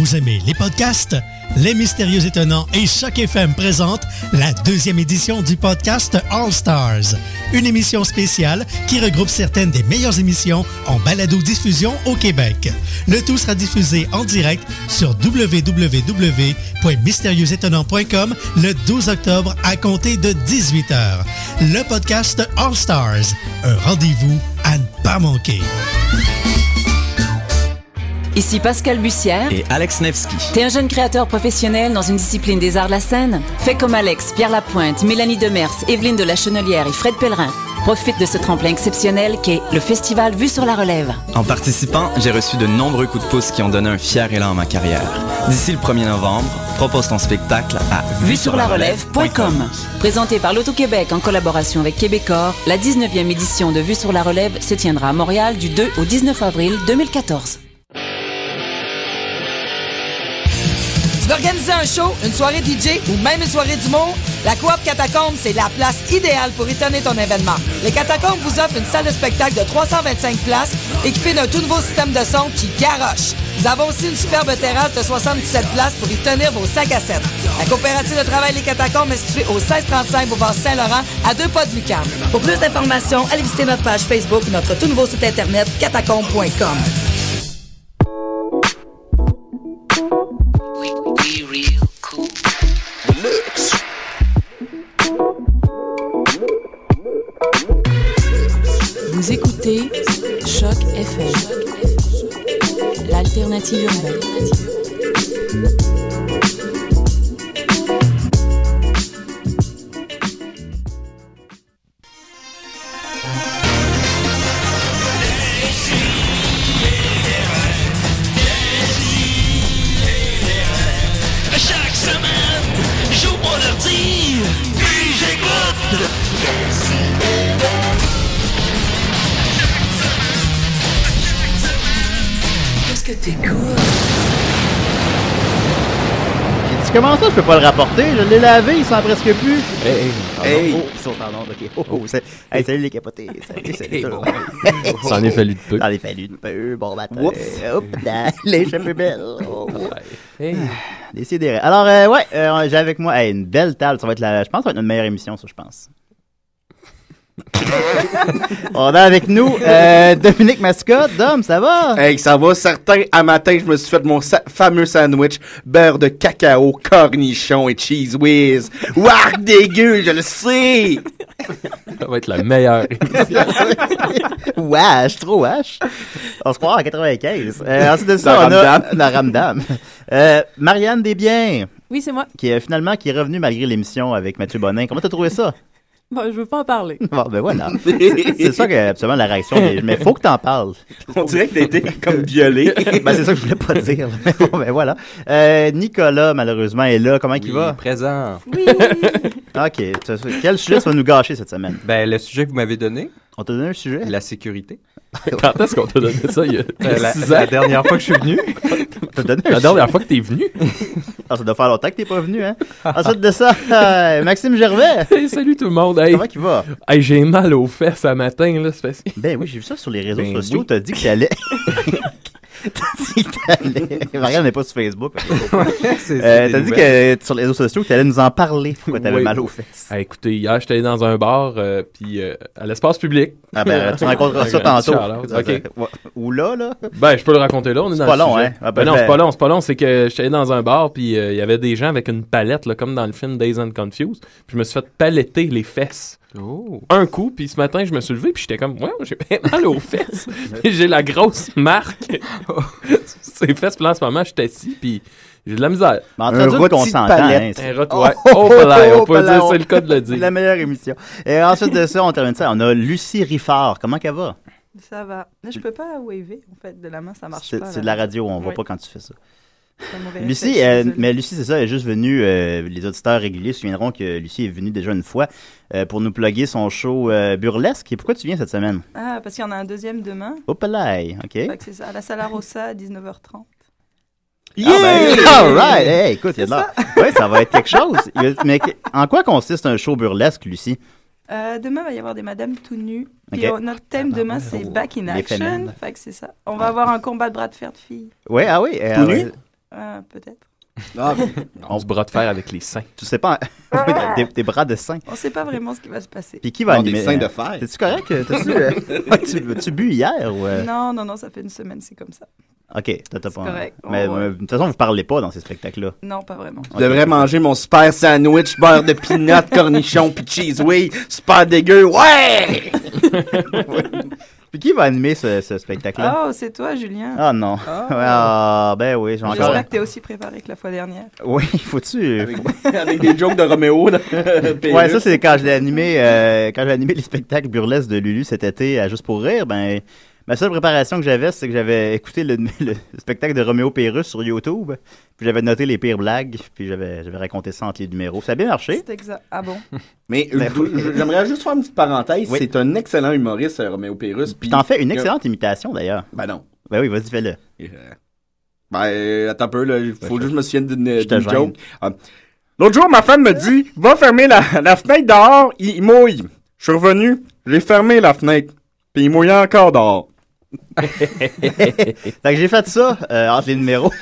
Vous aimez les podcasts? Les Mystérieux Étonnants et Choc FM présentent la 2e édition du podcast All Stars, une émission spéciale qui regroupe certaines des meilleures émissions en balado-diffusion au Québec. Le tout sera diffusé en direct sur www.mystérieuxétonnants.com le 12 octobre à compter de 18h. Le podcast All Stars, un rendez-vous à ne pas manquer. Ici Pascal Bussière et Alex Nevsky. T'es un jeune créateur professionnel dans une discipline des arts de la scène? Fais comme Alex, Pierre Lapointe, Mélanie Demers, Evelyne de la Chenelière et Fred Pellerin. Profite de ce tremplin exceptionnel qu'est le festival Vue sur la relève. En participant, j'ai reçu de nombreux coups de pouce qui ont donné un fier élan à ma carrière. D'ici le 1er novembre, propose ton spectacle à vuesurlarelève.com. Présenté par l'Auto-Québec en collaboration avec Québecor, la 19e édition de Vue sur la relève se tiendra à Montréal du 2 au 19 avril 2014. Tu veux organiser un show, une soirée DJ ou même une soirée d'humour? La Coop Catacombes, c'est la place idéale pour étonner ton événement. Les Catacombes vous offrent une salle de spectacle de 325 places équipée d'un tout nouveau système de son qui garoche. Nous avons aussi une superbe terrasse de 77 places pour y tenir vos sacs à 7. La coopérative de travail Les Catacombes est située au 1635 boulevard Saint-Laurent, à 2 pas de Lucan. Pour plus d'informations, allez visiter notre page Facebook ou notre tout nouveau site internet catacombes.com. Vous écoutez Choc FM, l'alternative urbaine. Chaque semaine, j'ouvre mon ordi, puis j'écoute. Qu'est-ce que t'écoutes? Comment ça, je peux pas le rapporter? Je l'ai lavé, il sent presque plus. Hey! Oh, ils sont en ordre, ok. Hey, salut les capotés. Salut tout le monde. Ça en est fallu de peu. Ça en est fallu de peu. Bon matin. Hop, là, les cheveux belles. Oh. Hey. Décidérez. Alors, j'ai avec moi une belle table. Ça va être je pense que ça va être notre meilleure émission, ça, je pense. On a avec nous Dominique Mascotte. Dom, ça va? Hey, ça va, certain. À matin, je me suis fait mon fameux sandwich, beurre de cacao, cornichon et cheese whiz. Wark dégueu, je le sais! Ça va être la meilleure émission. Wesh, trop wesh. On se croit en 95. Ensuite de ça, on a la Ramdam. Marianne Desbiens. Oui, c'est moi. Qui est revenue malgré l'émission avec Mathieu Bonin. Comment t'as trouvé ça? Bon, je veux pas en parler. Bon, ben voilà. C'est ça que, absolument, la réaction. Mais faut que t'en parles. On dirait que t'as été comme violé. Ben, c'est ça que je voulais pas dire. Mais bon, ben voilà. Nicolas, malheureusement, est là. Comment il va? Présent. Oui! OK. Quel sujet ça va nous gâcher cette semaine? Ben, le sujet que vous m'avez donné. On t'a donné un sujet? La sécurité. Quand est-ce qu'on t'a donné ça? Il y a 6 ans. La dernière fois que je suis venu. La dernière fois que t'es venu. Ah, ça doit faire longtemps que t'es pas venu, hein? Ensuite de ça, Maxime Gervais. Hey, salut tout le monde. Hey. Comment il va? Hey, j'ai mal aux fesses ce matin, là. C'est facile. Ben oui, j'ai vu ça sur les réseaux sociaux. Oui. T'as dit que t'allais... Marianne n'est pas sur Facebook. T'as dit que sur les réseaux sociaux que t'allais nous en parler. Pourquoi t'avais mal aux fesses? Ah, écoutez, hier, j'étais allé dans un bar, puis à l'espace public. Ah ben, tu rencontreras ça tantôt. OK. Ou là? Ben, je peux le raconter là. On est dans pas le long, sujet. hein? Ah, ben non, c'est pas long. C'est que j'étais allé dans un bar, puis il y avait des gens avec une palette, là, comme dans le film Dazed and Confused. Puis je me suis fait paletter les fesses. Oh. Un coup, puis ce matin, je me suis levé, puis j'étais comme, ouais, j'ai bien mal aux fesses. Puis j'ai la grosse marque. Ces fesses, puis là, en ce moment, je suis assis, puis j'ai de la misère. Mais en train qu'on s'entend. Ouais. On peut dire, c'est le cas de le dire. La meilleure émission. Et ensuite de ça, on termine ça. On a Lucie Riffard. Comment qu'elle va? Ça va. Là, je peux pas waver, en fait, de la main, ça marche pas. C'est de la radio, on voit pas quand tu fais ça. Lucie, mais Lucie, c'est ça, elle est juste venue, les auditeurs réguliers se souviendront que Lucie est venue déjà une fois pour nous plugger son show burlesque. Et pourquoi tu viens cette semaine? Ah, parce qu'il y en a un deuxième demain. Hop là, OK. Fait que c'est ça, à la Sala Rossa à 19h30. Yeah! Ah ben, all right! Hey, écoute, il y a de l'air. Ouais, ça va être quelque chose. Mais en quoi consiste un show burlesque, Lucie? Demain, il va y avoir des madames tout nues. Okay. Puis notre thème demain, c'est Back in Action. Fait que c'est ça. On va avoir un combat de bras de fer de filles. Ouais, ah oui. Tout nu? Peut-être. Ah, Du bras de fer avec les seins. Tu sais pas, des bras de sein. On sait pas vraiment ce qui va se passer. Puis qui va Non, animer? des seins de fer. T'es-tu correct? Tu bu hier ou... Non, ça fait une semaine, c'est comme ça. OK, t'as pas... correct. Mais Ouais. de toute façon, vous parlez pas dans ces spectacles-là. Non, pas vraiment. Tu devrais manger mon super sandwich, beurre de peanut, cornichon, puis cheese whiz, super dégueu, ouais! Puis qui va animer ce spectacle-là? Oh, c'est toi, Julien. Ah non. Ben oui, j'ai encore... J'espère que t'es aussi préparé que la fois dernière. Oui, faut-tu... Avec des jokes de Roméo. Ouais, ça c'est quand je l'ai animé les spectacles burlesques de Lulu cet été à Juste pour rire, ben ma seule préparation que j'avais, c'est que j'avais écouté le spectacle de Roméo Pérus sur YouTube, puis j'avais noté les pires blagues, puis j'avais raconté ça entre les numéros. Ça a bien marché. C'est exact. Ah bon? Mais j'aimerais juste faire une petite parenthèse. Oui. C'est un excellent humoriste, Roméo Pérus. Puis t'en fais une excellente imitation d'ailleurs. Ben non. Ben oui, vas-y, fais-le. Attends un peu, là. Il faut juste que je me souvienne Je te d'une gêne. joke. L'autre jour, ma femme me dit, va fermer la fenêtre dehors, il mouille. Je suis revenu, j'ai fermé la fenêtre, puis il mouillait encore dehors. Fait que j'ai fait ça entre les numéros.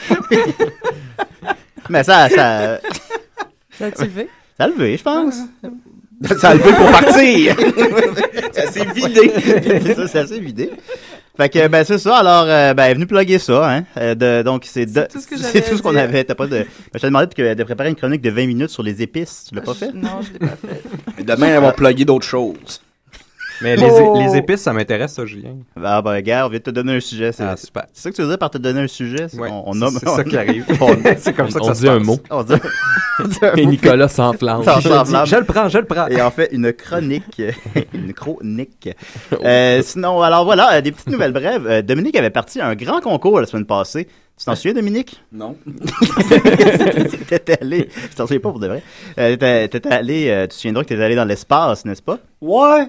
Mais ça... Ça a-tu levé? Ça a levé, je pense. Ça a levé pour partir. Ça s'est vidé. Ça s'est vidé. Fait que, ben, c'est ça. Alors, venu plugger ça, hein. Donc, c'est tout ce que c'est j'avais tout à ce qu'on dire. avait. T'as pas de... je t'ai demandé de préparer une chronique de 20 minutes sur les épices. Tu l'as pas fait? Non, je l'ai pas fait. Demain, elles vont plugger d'autres choses. Mais les épices, ça m'intéresse, ça, Julien. Ah, ben, gars, on vient de te donner un sujet. Ah, super. C'est ça que tu veux dire par te donner un sujet? Ouais, On nomme... c'est ça qui arrive. C'est comme ça que On ça se dit un passe. mot. On dit un Et mot. Nicolas s'enflamme. Ça s'enflamme. Je le prends. Et en fait, une chronique. Une chronique. Sinon, alors voilà, des petites nouvelles brèves. Dominique avait parti à un grand concours la semaine passée. Tu t'en souviens, Dominique? Non. T'étais allé. Je t'en souviens pas pour de vrai. T'étais allé. Tu te souviendras que t'étais allé dans l'espace, n'est-ce pas? Ouais.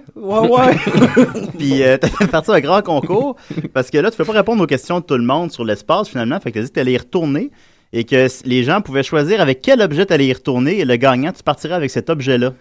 Puis t'es parti à un grand concours parce que là, tu peux pas répondre aux questions de tout le monde sur l'espace finalement. Fait que t'as dit que t'allais y retourner et que les gens pouvaient choisir avec quel objet t'allais y retourner et le gagnant, tu partirais avec cet objet-là.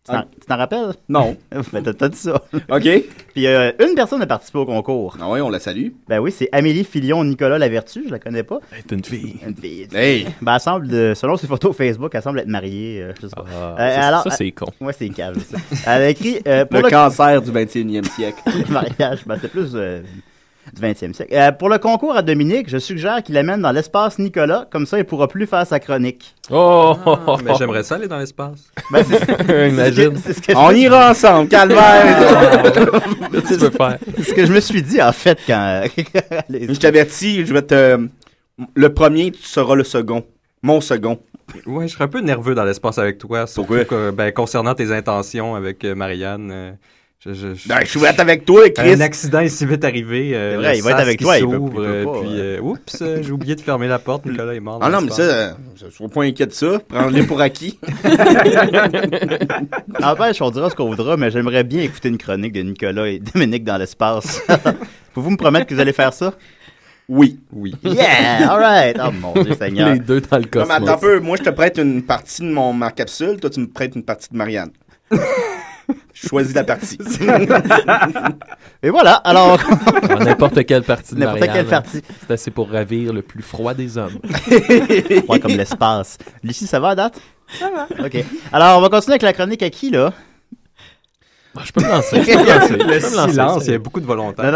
Tu t'en rappelles? Non. Ben, t'as dit ça. OK. Puis une personne a participé au concours. Ah oui, on la salue. Ben oui, c'est Amélie Filion-Nicolas Lavertu, je la connais pas. C'est une fille. Une fille. Hey. Ben, elle semble, selon ses photos Facebook, elle semble être mariée. Je sais pas. Ah, ça, c'est con. Ouais, c'est calme. Ça. Elle a écrit pour Le cancer du 21e siècle. le mariage, ben, c'est plus du 20e siècle. Pour le concours à Dominique, je suggère qu'il amène dans l'espace Nicolas, comme ça il pourra plus faire sa chronique. Oh! Mais j'aimerais ça aller dans l'espace. Ben, Imagine. c'est ce que On ira ensemble, calvaire. Tu peux faire. c'est ce que je me suis dit en fait quand. Je t'avertis, je vais te... Le premier, tu seras le second. Mon second. Ouais, je serais un peu nerveux dans l'espace avec toi, surtout Pourquoi? concernant tes intentions avec Marianne. Ben, je vais être avec toi, Chris. Un accident est si vite arrivé. C'est vrai, il va être avec toi, il peut pas, puis, oups, j'ai oublié de fermer la porte, Nicolas est mort. Ah non, mais ça, je suis pas inquiet de ça. Prends-les pour acquis. N'empêche, on dira ce qu'on voudra, mais j'aimerais bien écouter une chronique de Nicolas et Dominique dans l'espace. Pouvez-vous me promettre que vous allez faire ça? Oui. Yeah! Alright! Oh mon Dieu Seigneur. Les deux dans le Non, cosmos. mais attends un peu. Moi, je te prête une partie de ma capsule. Toi, tu me prêtes une partie de Marianne. Je choisis la partie. Et voilà, alors... Dans n'importe quelle partie de N'importe Marianne, quelle partie. C'est assez pour ravir le plus froid des hommes. Froid comme l'espace. Lucie, ça va à date? Ça va. OK. Alors, on va continuer avec la chronique à qui, là? Je peux me lancer. Le silence, il y a beaucoup de volontaires.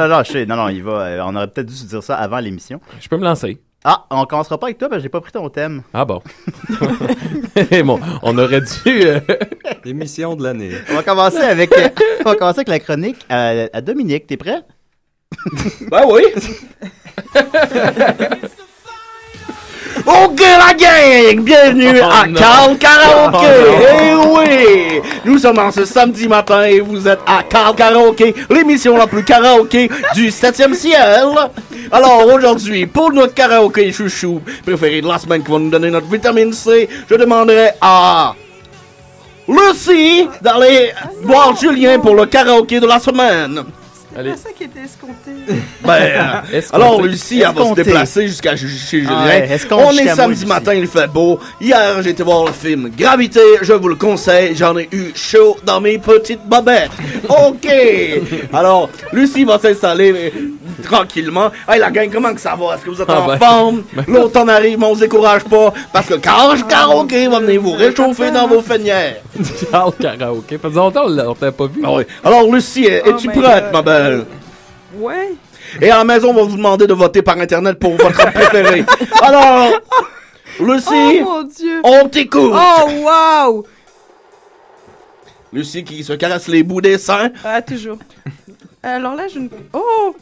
Non, il va. On aurait peut-être dû se dire ça avant l'émission. Je peux me lancer. Ah, on commencera pas avec toi parce que j'ai pas pris ton thème. Ah bon. Bon, on aurait dû... L'émission de l'année. On va commencer avec la chronique à Dominique. T'es prêt? Ben oui. OK, la gang! Bienvenue à Carl Karaoke! Eh oui! Nous sommes en ce samedi matin et vous êtes à Carl Karaoke, l'émission la plus karaoké du 7e ciel. Alors aujourd'hui, pour notre karaoké chouchou préféré de la semaine qui va nous donner notre vitamine C, je demanderai à Lucie d'aller voir Julien pour le karaoké de la semaine. C'est pas ça qui était escompté. Ben, alors Lucie, elle va se déplacer jusqu'à chez Julien. Ouais, On est samedi matin, il fait beau. Hier, j'ai été voir le film Gravité, je vous le conseille. J'en ai eu chaud dans mes petites bobettes. OK. Alors, Lucie va s'installer tranquillement. Hey, la gang, comment que ça va? Est-ce que vous êtes Ah en ben. forme? L'automne arrive, mais on se décourage pas, parce que Carl Karaoké va venir vous réchauffer dans vos fenières. Carl Karaoké. Ça faisait longtemps on t'a pas vu. Ah oui. Alors, Lucie, es-tu prête, ma belle? Ouais. Et à la maison, on va vous demander de voter par Internet pour votre préféré. Alors, Lucie, Oh mon Dieu. on t'écoute. Oh wow. Lucie qui se caresse les bouts des seins. Ah, toujours. Alors là, je ne... Oh.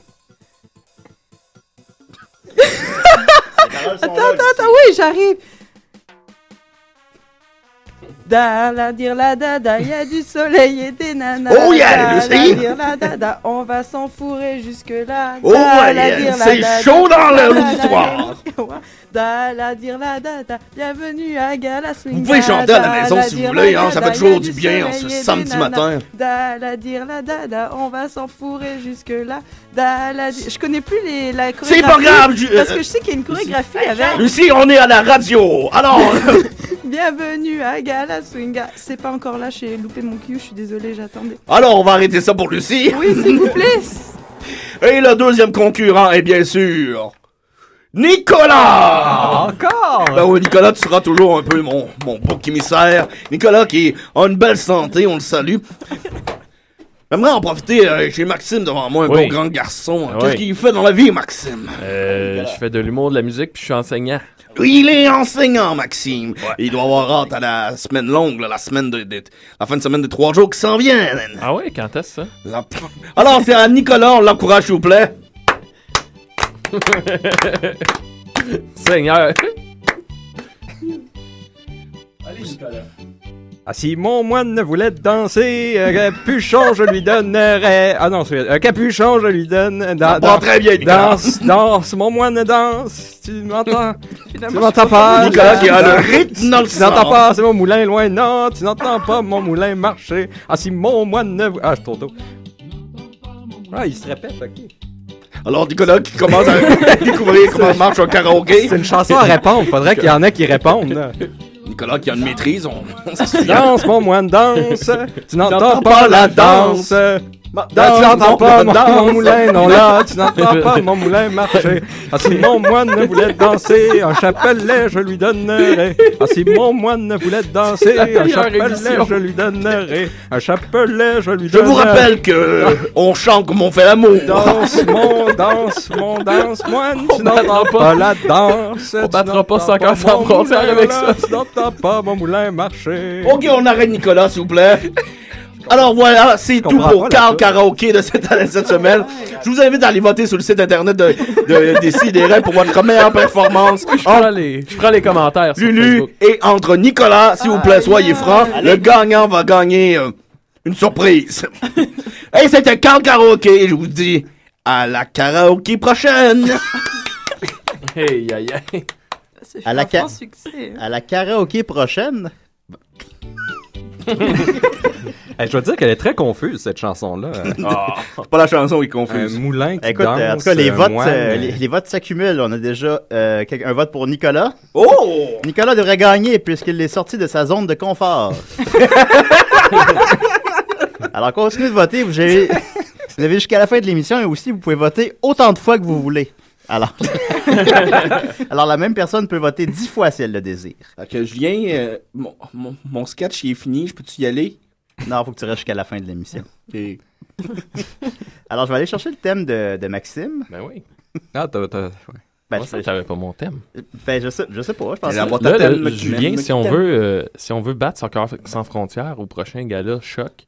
Attends, oui, j'arrive. Da la dire la dada, y a du soleil et des nanas. Oh yeah, Da Lucie. la dire la dada, on va s'enfourrer jusque là. Oh yeah, c'est chaud dans l'auditoire. Da la dire la dada, bienvenue à Gala Swing. Vous pouvez chanter à la maison si vous voulez, hein, ça fait toujours du bien en ce samedi matin. Da la dire la dada, on va s'enfourrer jusque là. Da la dire... Je connais plus la chorégraphie. C'est pas grave, parce que je sais qu'il y a une chorégraphie avec. Lucie, on est à la radio. Alors, Bienvenue à Gala Swing. C'est pas encore là, j'ai loupé mon cue, je suis désolée, j'attendais. alors on va arrêter ça pour Lucie. Oui, s'il vous plaît. Et le deuxième concurrent est bien sûr Nicolas. Encore? Ben oui, Nicolas, tu seras toujours un peu mon bouc émissaire. Nicolas qui a une belle santé, on le salue. J'aimerais en profiter, j'ai Maxime devant moi, un Oui. bon grand garçon. Ah Qu'est-ce oui. qu'il fait dans la vie, Maxime? Je fais de l'humour, de la musique, puis je suis enseignant. Il est enseignant, Maxime. Il doit avoir hâte à la semaine longue, là, la semaine la fin de semaine de 3 jours qui s'en vient. Ah ouais, quand est-ce ça? Alors, c'est à Nicolas, on l'encourage, s'il vous plaît. Seigneur. Ah, si mon moine voulait danser, un capuchon, je lui donnerais. Ah non, c'est un capuchon, je lui donne. Ça prend très bien, Nicolas. Danse, mon moine danse. Tu m'entends? Tu Finalement, m'entends je- pas? Nicolas qui a le rythme dans le Tu n'entends sang. pas, c'est mon moulin loin. Non, tu n'entends pas mon moulin marcher. Ah, si mon moine. Ah, je tourne d'eau. Ah, il se répète, ok. Alors, Nicolas qui commence à découvrir comment marche un karaoké. C'est une chanson à répondre. Faudrait qu'il y en ait qui répondent. là. Nicolas qui a une maîtrise, on s'en souvient. Danse, mon moine, danse. Tu n'entends n'entends pas pas la la danse. Danse, Tu n'entends pas mon moulin, non là. Tu Ah, n'entends pas mon moulin marcher. Ah, si mon moine voulait danser, un chapelet, je lui donnerais. Ah, si mon moine voulait danser, un meilleure chapelet, émission. je lui donnerais. Un chapelet, je lui Je donnerais. vous rappelle que on chante comme on fait l'amour. Danse, moine, tu n'entends pas la danse. On Tu battra pas n'entends 50 mon sans frontières moulin, avec là. ça. Tu n'entends pas mon moulin marcher. Ok, on arrête Nicolas, s'il vous plaît. Alors voilà, c'est tout comprends pour pas, Carl là. Karaoké de cette semaine. Je vous invite à aller voter sur le site internet de Décideret pour votre meilleure performance. Je prends les commentaires sur Lulu Facebook. et entre Nicolas, s'il vous plaît, soyez francs. Le gagnant va gagner une surprise. Et c'était Carl Karaoké. Je vous dis à la karaoké prochaine. Hey, aïe, aïe. C'est À la un ca- franc succès. À la karaoké prochaine. Hey, je dois dire qu'elle est très confuse, cette chanson-là. C'est pas la chanson qui est confuse. Un moulin qui Écoute, danse, en tout cas, les un votes, moine. les votes s'accumulent. On a déjà un vote pour Nicolas. Oh! Nicolas devrait gagner puisqu'il est sorti de sa zone de confort. Alors, continuez de voter. Vous avez jusqu'à la fin de l'émission et aussi, vous pouvez voter autant de fois que vous voulez. Alors, la même personne peut voter 10 fois si elle le désire. Fait que Julien, mon sketch il est fini, je peux-tu y aller? Non, il faut que tu restes jusqu'à la fin de l'émission. Ok. Alors, je vais aller chercher le thème de Maxime. Ben oui. Ah, ouais. Ben, Moi, ça, j'avais pas mon thème. ben, je sais pas. Je pense La que... boîte à Là, thème, là, qui Julien, m'aime, si on veut battre Soccer sans frontières au prochain gala Choc,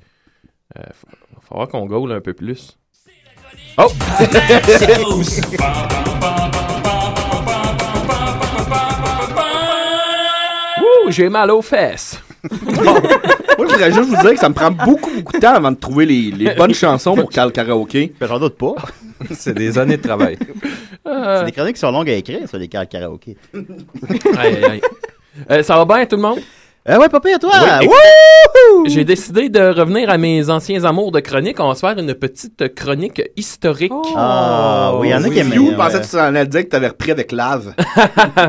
il va falloir qu'on goal un peu plus. Oh! Ouh, j'ai mal aux fesses. Moi, je voudrais juste vous dire que ça me prend beaucoup de temps avant de trouver les bonnes chansons pour Carl Karaoké. Ben, j'en doute pas. C'est des années de travail. C'est des chroniques qui sont longues à écrire sur les karaokés. Aïe, aïe, aïe. Ça va bien, tout le monde? Ouais, papa, et toi? Oui, Wouhou! J'ai décidé de revenir à mes anciens amours de chronique. On va se faire une petite chronique historique. Ah, oui, il y en a qui aiment. You pensais que tu en allais dire que t'avais repris avec Lave.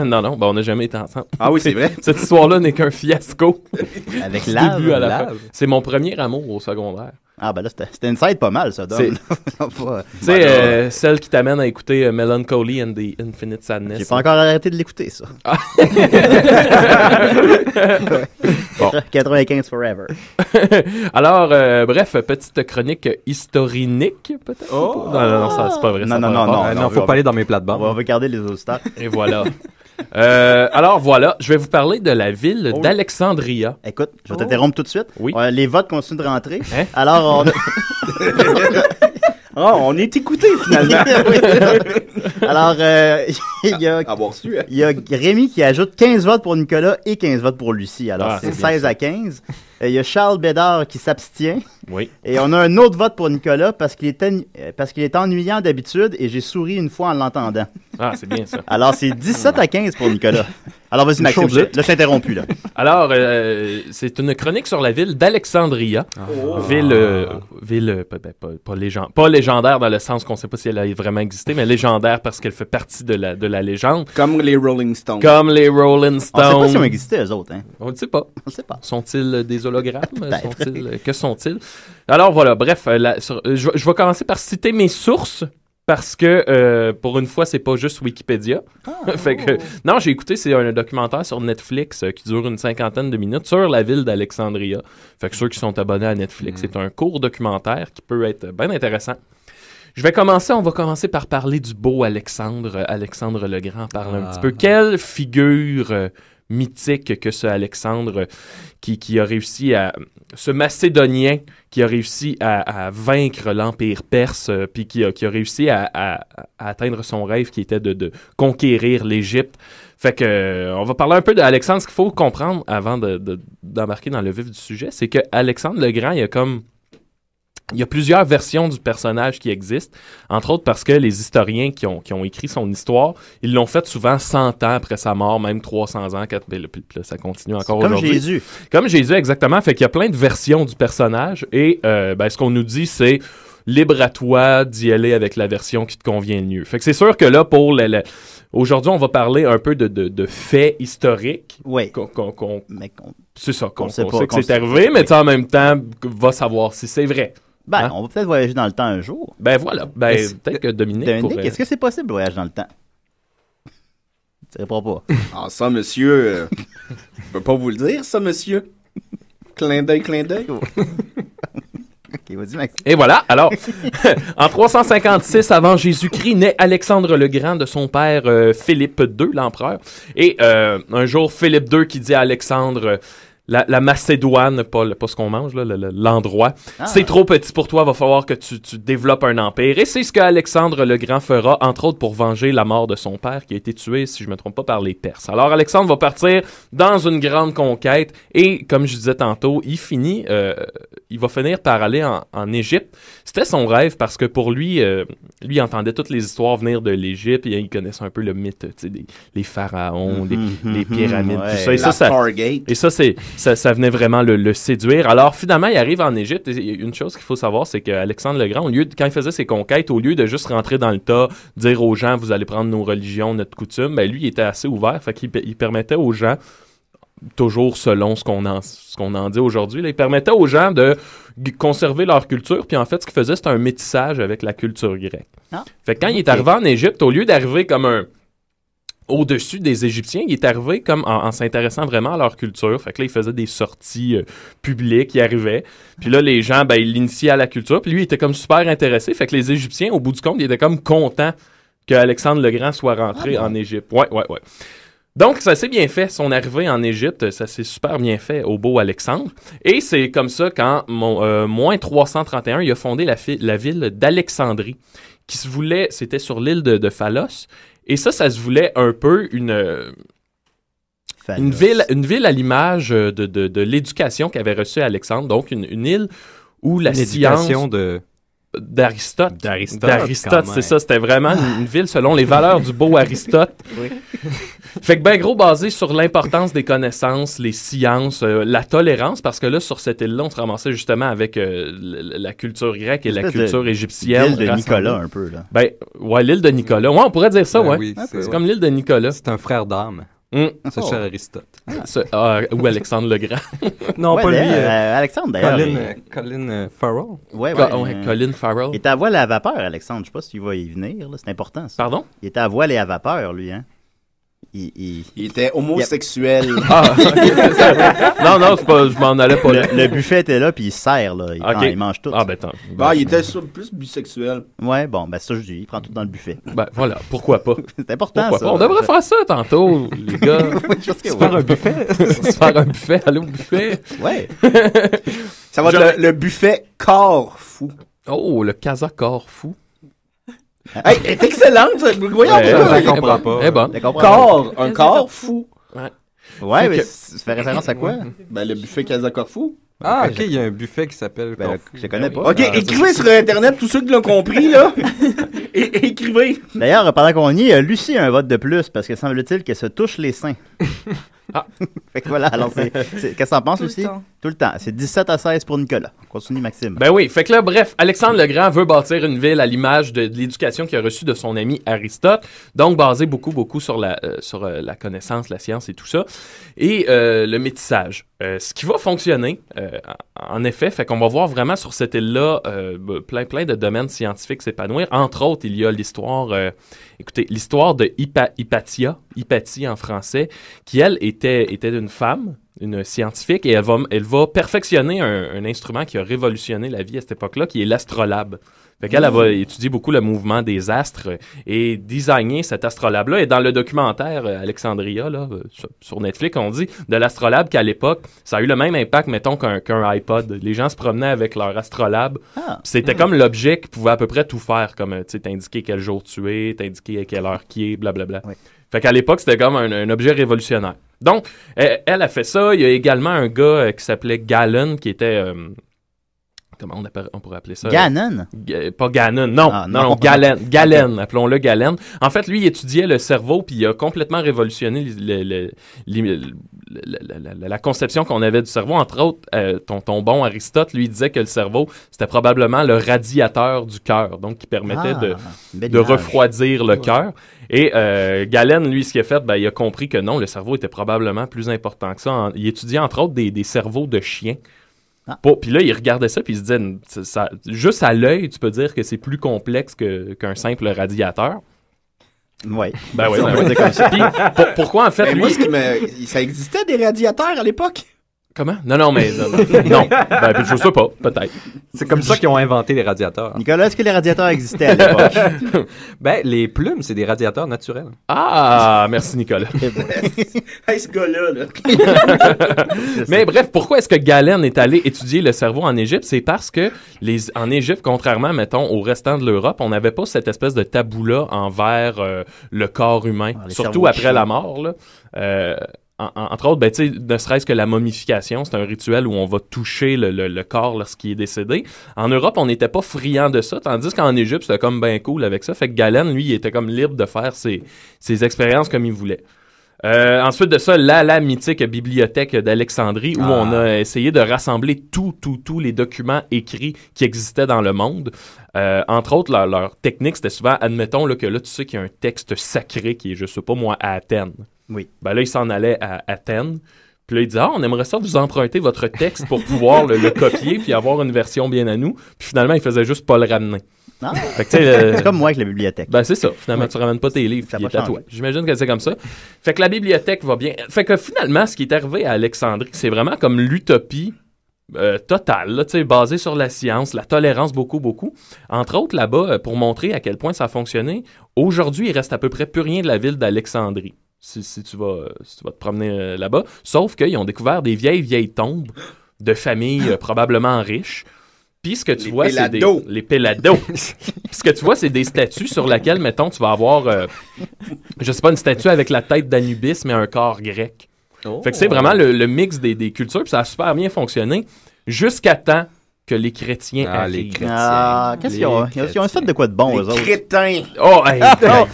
Non, ben on n'a jamais été ensemble. Ah oui, c'est vrai. Cette histoire-là n'est qu'un fiasco. Avec Du Lave. début à la Lave. fin. C'est mon premier amour au secondaire. Ah, ben là, c'était une side pas mal, ça, Dom. Tu sais, celle qui t'amène à écouter Melancholy and the Infinite Sadness. J'ai pas encore arrêté de l'écouter, ça. Ah. Bon. 95 Forever. Alors, bref, petite chronique historique, peut-être? Oh! Non, ça, c'est pas vrai. Non, faut pas aller dans mes plates-bandes. On va regarder les autres stars. Et voilà. Alors voilà, je vais vous parler de la ville d'Alexandria. Écoute, je vais t'interrompre tout de suite. Oui. Les votes continuent de rentrer. Hein? Alors, on est écouté finalement. Alors, il y a Rémi qui ajoute 15 votes pour Nicolas et 15 votes pour Lucie. Alors, c'est 16 à 15. Il y a Charles Bédard qui s'abstient. Oui. Et on a un autre vote pour Nicolas parce qu'il est ennuyant d'habitude et j'ai souri une fois en l'entendant. Ah, c'est bien ça. Alors, c'est 17 à 15 pour Nicolas. Alors, vas-y, Maxime. Là, je t'ai interrompu, là. Alors, c'est une chronique sur la ville d'Alexandria. Ville pas légendaire dans le sens qu'on ne sait pas si elle a vraiment existé, mais légendaire parce qu'elle fait partie de la légende. Comme les Rolling Stones. Comme les Rolling Stones. On ne sait pas si ont existé, eux autres. Hein? On ne sait pas. On ne sait pas. Sont-ils des hologrammes? Que sont-ils? Alors, voilà, bref, je vais commencer par citer mes sources. Parce que, pour une fois, c'est pas juste Wikipédia. Fait que, non, j'ai écouté, c'est un documentaire sur Netflix qui dure une 50aine de minutes sur la ville d'Alexandria. Fait que ceux qui sont abonnés à Netflix, c'est un court documentaire qui peut être bien intéressant. On va commencer par parler du beau Alexandre le Grand, parle un petit peu. Quelle figure mythique que ce Alexandre qui a réussi ce Macédonien qui a réussi à vaincre l'Empire perse, puis qui a réussi à atteindre son rêve qui était de conquérir l'Égypte. Fait que on va parler un peu d'Alexandre. Ce qu'il faut comprendre avant d'embarquer dans le vif du sujet, c'est que Alexandre le Grand, il y a plusieurs versions du personnage qui existent, entre autres parce que les historiens qui ont écrit son histoire, ils l'ont fait souvent 100 ans après sa mort, même 300 ans, puis là, ça continue encore aujourd'hui. Comme Jésus. Comme Jésus, exactement. Fait qu'il y a plein de versions du personnage et ce qu'on nous dit, c'est libre à toi d'y aller avec la version qui te convient le mieux. Fait que c'est sûr que là, aujourd'hui, on va parler un peu de faits historiques. Oui. C'est ça, qu'on sait que c'est arrivé, mais en même temps, va savoir si c'est vrai. On va peut-être voyager dans le temps un jour. Ben voilà. Peut-être que Dominique est-ce que c'est possible de voyager dans le temps? Tu réponds pas. Ah, ça, monsieur, je peux pas vous le dire, ça, monsieur. Clin d'œil. Ok, vas-y, Maxime. Et voilà, alors, en 356 avant Jésus-Christ, naît Alexandre le Grand de son père Philippe II, l'empereur. Et un jour, Philippe II qui dit à Alexandre... La Macédoine, pas ce qu'on mange, là, l'endroit. C'est trop petit pour toi, va falloir que tu développes un empire. Et c'est ce qu'Alexandre le Grand fera, entre autres pour venger la mort de son père, qui a été tué, si je ne me trompe pas, par les Perses. Alors Alexandre va partir dans une grande conquête, et comme je disais tantôt, il va finir par aller en Égypte. C'était son rêve, parce que pour lui, il entendait toutes les histoires venir de l'Égypte, et il connaissait un peu le mythe, les pharaons, les pyramides, tout ça. Et ça venait vraiment le séduire. Alors, finalement, il arrive en Égypte. Et une chose qu'il faut savoir, c'est qu'Alexandre le Grand, quand il faisait ses conquêtes, au lieu de juste rentrer dans le tas, dire aux gens, vous allez prendre nos religions, notre coutume, lui, il était assez ouvert. Fait qu'il permettait aux gens, toujours selon ce qu'on en dit aujourd'hui, il permettait aux gens de conserver leur culture. Puis en fait, ce qu'il faisait, c'était un métissage avec la culture grecque. Fait que quand il est arrivé en Égypte, au lieu d'arriver comme au-dessus des Égyptiens, il est arrivé comme en s'intéressant vraiment à leur culture. Fait que là, il faisait des sorties publiques, il arrivait. Puis là, les gens, il l'initiaient à la culture. Puis lui, il était comme super intéressé. Fait que les Égyptiens, au bout du compte, ils étaient comme contents que Alexandre le Grand soit rentré en Égypte. Ouais. Donc, ça s'est bien fait, son arrivée en Égypte, ça s'est super bien fait au beau Alexandre. Et c'est comme ça qu'en moins 331, il a fondé la ville d'Alexandrie, qui se voulait, c'était sur l'île de Phalos. Et ça se voulait un peu une ville à l'image de l'éducation qu'avait reçue Alexandre. Donc, une île où la science... d'Aristote, c'est ça. C'était vraiment une ville selon les valeurs du beau Aristote. Oui. Fait que gros basé sur l'importance des connaissances, les sciences, la tolérance, parce que là, sur cette île-là, on se ramassait justement avec la culture grecque et la culture égyptienne. L'île de Nicolas, un peu, là. L'île de Nicolas. Ouais, on pourrait dire ça, ouais. Oui, c'est comme l'île de Nicolas. C'est un frère d'âme. C'est cher Aristote. Ou Alexandre le Grand. Non, Ouais, pas lui. Alexandre, d'ailleurs. Colin Farrell. Ouais, Colin Farrell. Il était à voile et à vapeur, Alexandre. Je sais pas s'il va y venir. Là. C'est important, ça. Pardon? Il était à voile et à vapeur, lui. Hein? Il était homosexuel. Non, c'est pas, je m'en allais pas là. Le buffet était là, puis il sert, là. Il mange tout. Il était plus bisexuel. Ouais, bon, ben ça, je dis, il prend tout dans le buffet. Ben voilà, pourquoi pas? C'est important, pourquoi ça. pas? On devrait faire ça tantôt, les gars. Se faire un buffet. Se faire un buffet, aller au buffet. Ouais. Ça va être le buffet corps fou. Oh, le casa corps fou. Hey, elle est excellente. Voyons, je comprends pas. Eh bon. Corps, un corps fou. Ouais, mais ça fait référence à quoi? Ben, le buffet Casa Corfou. Ah, ok, il y a un buffet qui s'appelle. Je connais pas. Ok, écrivez sur Internet, tous ceux qui l'ont compris, là. Écrivez. D'ailleurs, pendant qu'on y est, Lucie a un vote de plus parce que semble-t-il qu'elle se touche les seins. Fait que voilà, alors qu'est-ce que t'en penses, Lucie? Tout le temps. C'est 17-16 pour Nicolas. Continue, Maxime. Ben oui, fait que là, bref, Alexandre le Grand veut bâtir une ville à l'image de l'éducation qu'il a reçue de son ami Aristote, donc basée beaucoup sur la connaissance, la science et tout ça, et le métissage. Ce qui va fonctionner, en effet, fait qu'on va voir vraiment sur cette île-là plein de domaines scientifiques s'épanouir. Entre autres, il y a l'histoire de Hypatie en français, qui, elle, était d'une femme, une scientifique, et elle va perfectionner un instrument qui a révolutionné la vie à cette époque-là, qui est l'astrolabe. Fait qu'elle va étudier beaucoup le mouvement des astres et designer cet astrolabe-là. Et dans le documentaire Alexandria, là, sur Netflix, on dit de l'astrolabe qu'à l'époque, ça a eu le même impact, mettons, qu'un iPod. Les gens se promenaient avec leur astrolabe. C'était comme l'objet qui pouvait à peu près tout faire, comme, tu sais, t'indiquer quel jour tu es, t'indiquer à quelle heure qui est, blablabla. Oui. Fait qu'à l'époque, c'était comme un objet révolutionnaire. Donc, elle a fait ça. Il y a également un gars qui s'appelait Galen, qui était... comment on pourrait appeler ça? Gannon? Pas Gannon, non, Galen. Galen, appelons-le Galen. En fait, lui, il étudiait le cerveau, puis il a complètement révolutionné la conception qu'on avait du cerveau. Entre autres, ton bon Aristote, lui, disait que le cerveau, c'était probablement le radiateur du cœur, donc qui permettait de refroidir le cœur. Et Galen, lui, ce qu'il a fait, il a compris que non, le cerveau était probablement plus important que ça. Il étudiait, entre autres, des cerveaux de chiens. Puis là, il regardait ça, puis il se disait, juste à l'œil, tu peux dire que c'est plus complexe qu'un simple radiateur. Oui. Ben oui, c'est comme ça. Puis, pourquoi, en fait, lui... Moi, ça existait des radiateurs à l'époque? Comment? Non, mais... non. Ben, je sais pas, peut-être. C'est comme ça qu'ils ont inventé les radiateurs. Nicolas, est-ce que les radiateurs existaient à l'époque? Ben, les plumes, c'est des radiateurs naturels. Ah, merci, Nicolas. Hey, ce gars-là, là. Mais bref, pourquoi est-ce que Galen est allé étudier le cerveau en Égypte? C'est parce que en Égypte, contrairement, mettons, au restant de l'Europe, on n'avait pas cette espèce de tabou-là envers le corps humain, surtout après la mort, là. Entre autres, ben, ne serait-ce que la momification, c'est un rituel où on va toucher le corps lorsqu'il est décédé. En Europe, on n'était pas friand de ça, tandis qu'en Égypte, c'était comme bien cool avec ça. Fait que Galen, lui, il était comme libre de faire ses expériences comme il voulait. Ensuite de ça, la mythique bibliothèque d'Alexandrie, où on a essayé de rassembler tous les documents écrits qui existaient dans le monde. Entre autres, leur technique, c'était souvent, admettons là, que là, tu sais qu'il y a un texte sacré qui est, je sais pas moi, à Athènes. Oui. Ben là, il s'en allait à Athènes. Puis là, il disait, on aimerait ça vous emprunter votre texte pour pouvoir le copier puis avoir une version bien à nous. Puis finalement, il faisait juste pas le ramener. Ah. Fait que, c'est comme moi avec la bibliothèque. Ben c'est ça. Finalement, tu ramènes pas tes livres puis il est à toi. J'imagine que c'est comme ça. Fait que la bibliothèque va bien. Fait que finalement, ce qui est arrivé à Alexandrie, c'est vraiment comme l'utopie totale, là, basée sur la science, la tolérance beaucoup. Entre autres, là-bas, pour montrer à quel point ça a fonctionné, aujourd'hui, il reste à peu près plus rien de la ville d'Alexandrie. Si tu vas te promener là-bas. Sauf qu'ils ont découvert des vieilles tombes de familles probablement riches. Puis ce que tu vois, c'est les pélados. Puis ce que tu vois, c'est des statues sur lesquelles, mettons, tu vas avoir, je sais pas, une statue avec la tête d'Anubis, mais un corps grec. Fait que c'est vraiment le mix des cultures, puis ça a super bien fonctionné, jusqu'à temps que les chrétiens arrivent. Qu'est-ce qu'ils ont? Ils ont fait de quoi de bon, eux autres? Les crétins! Oh, il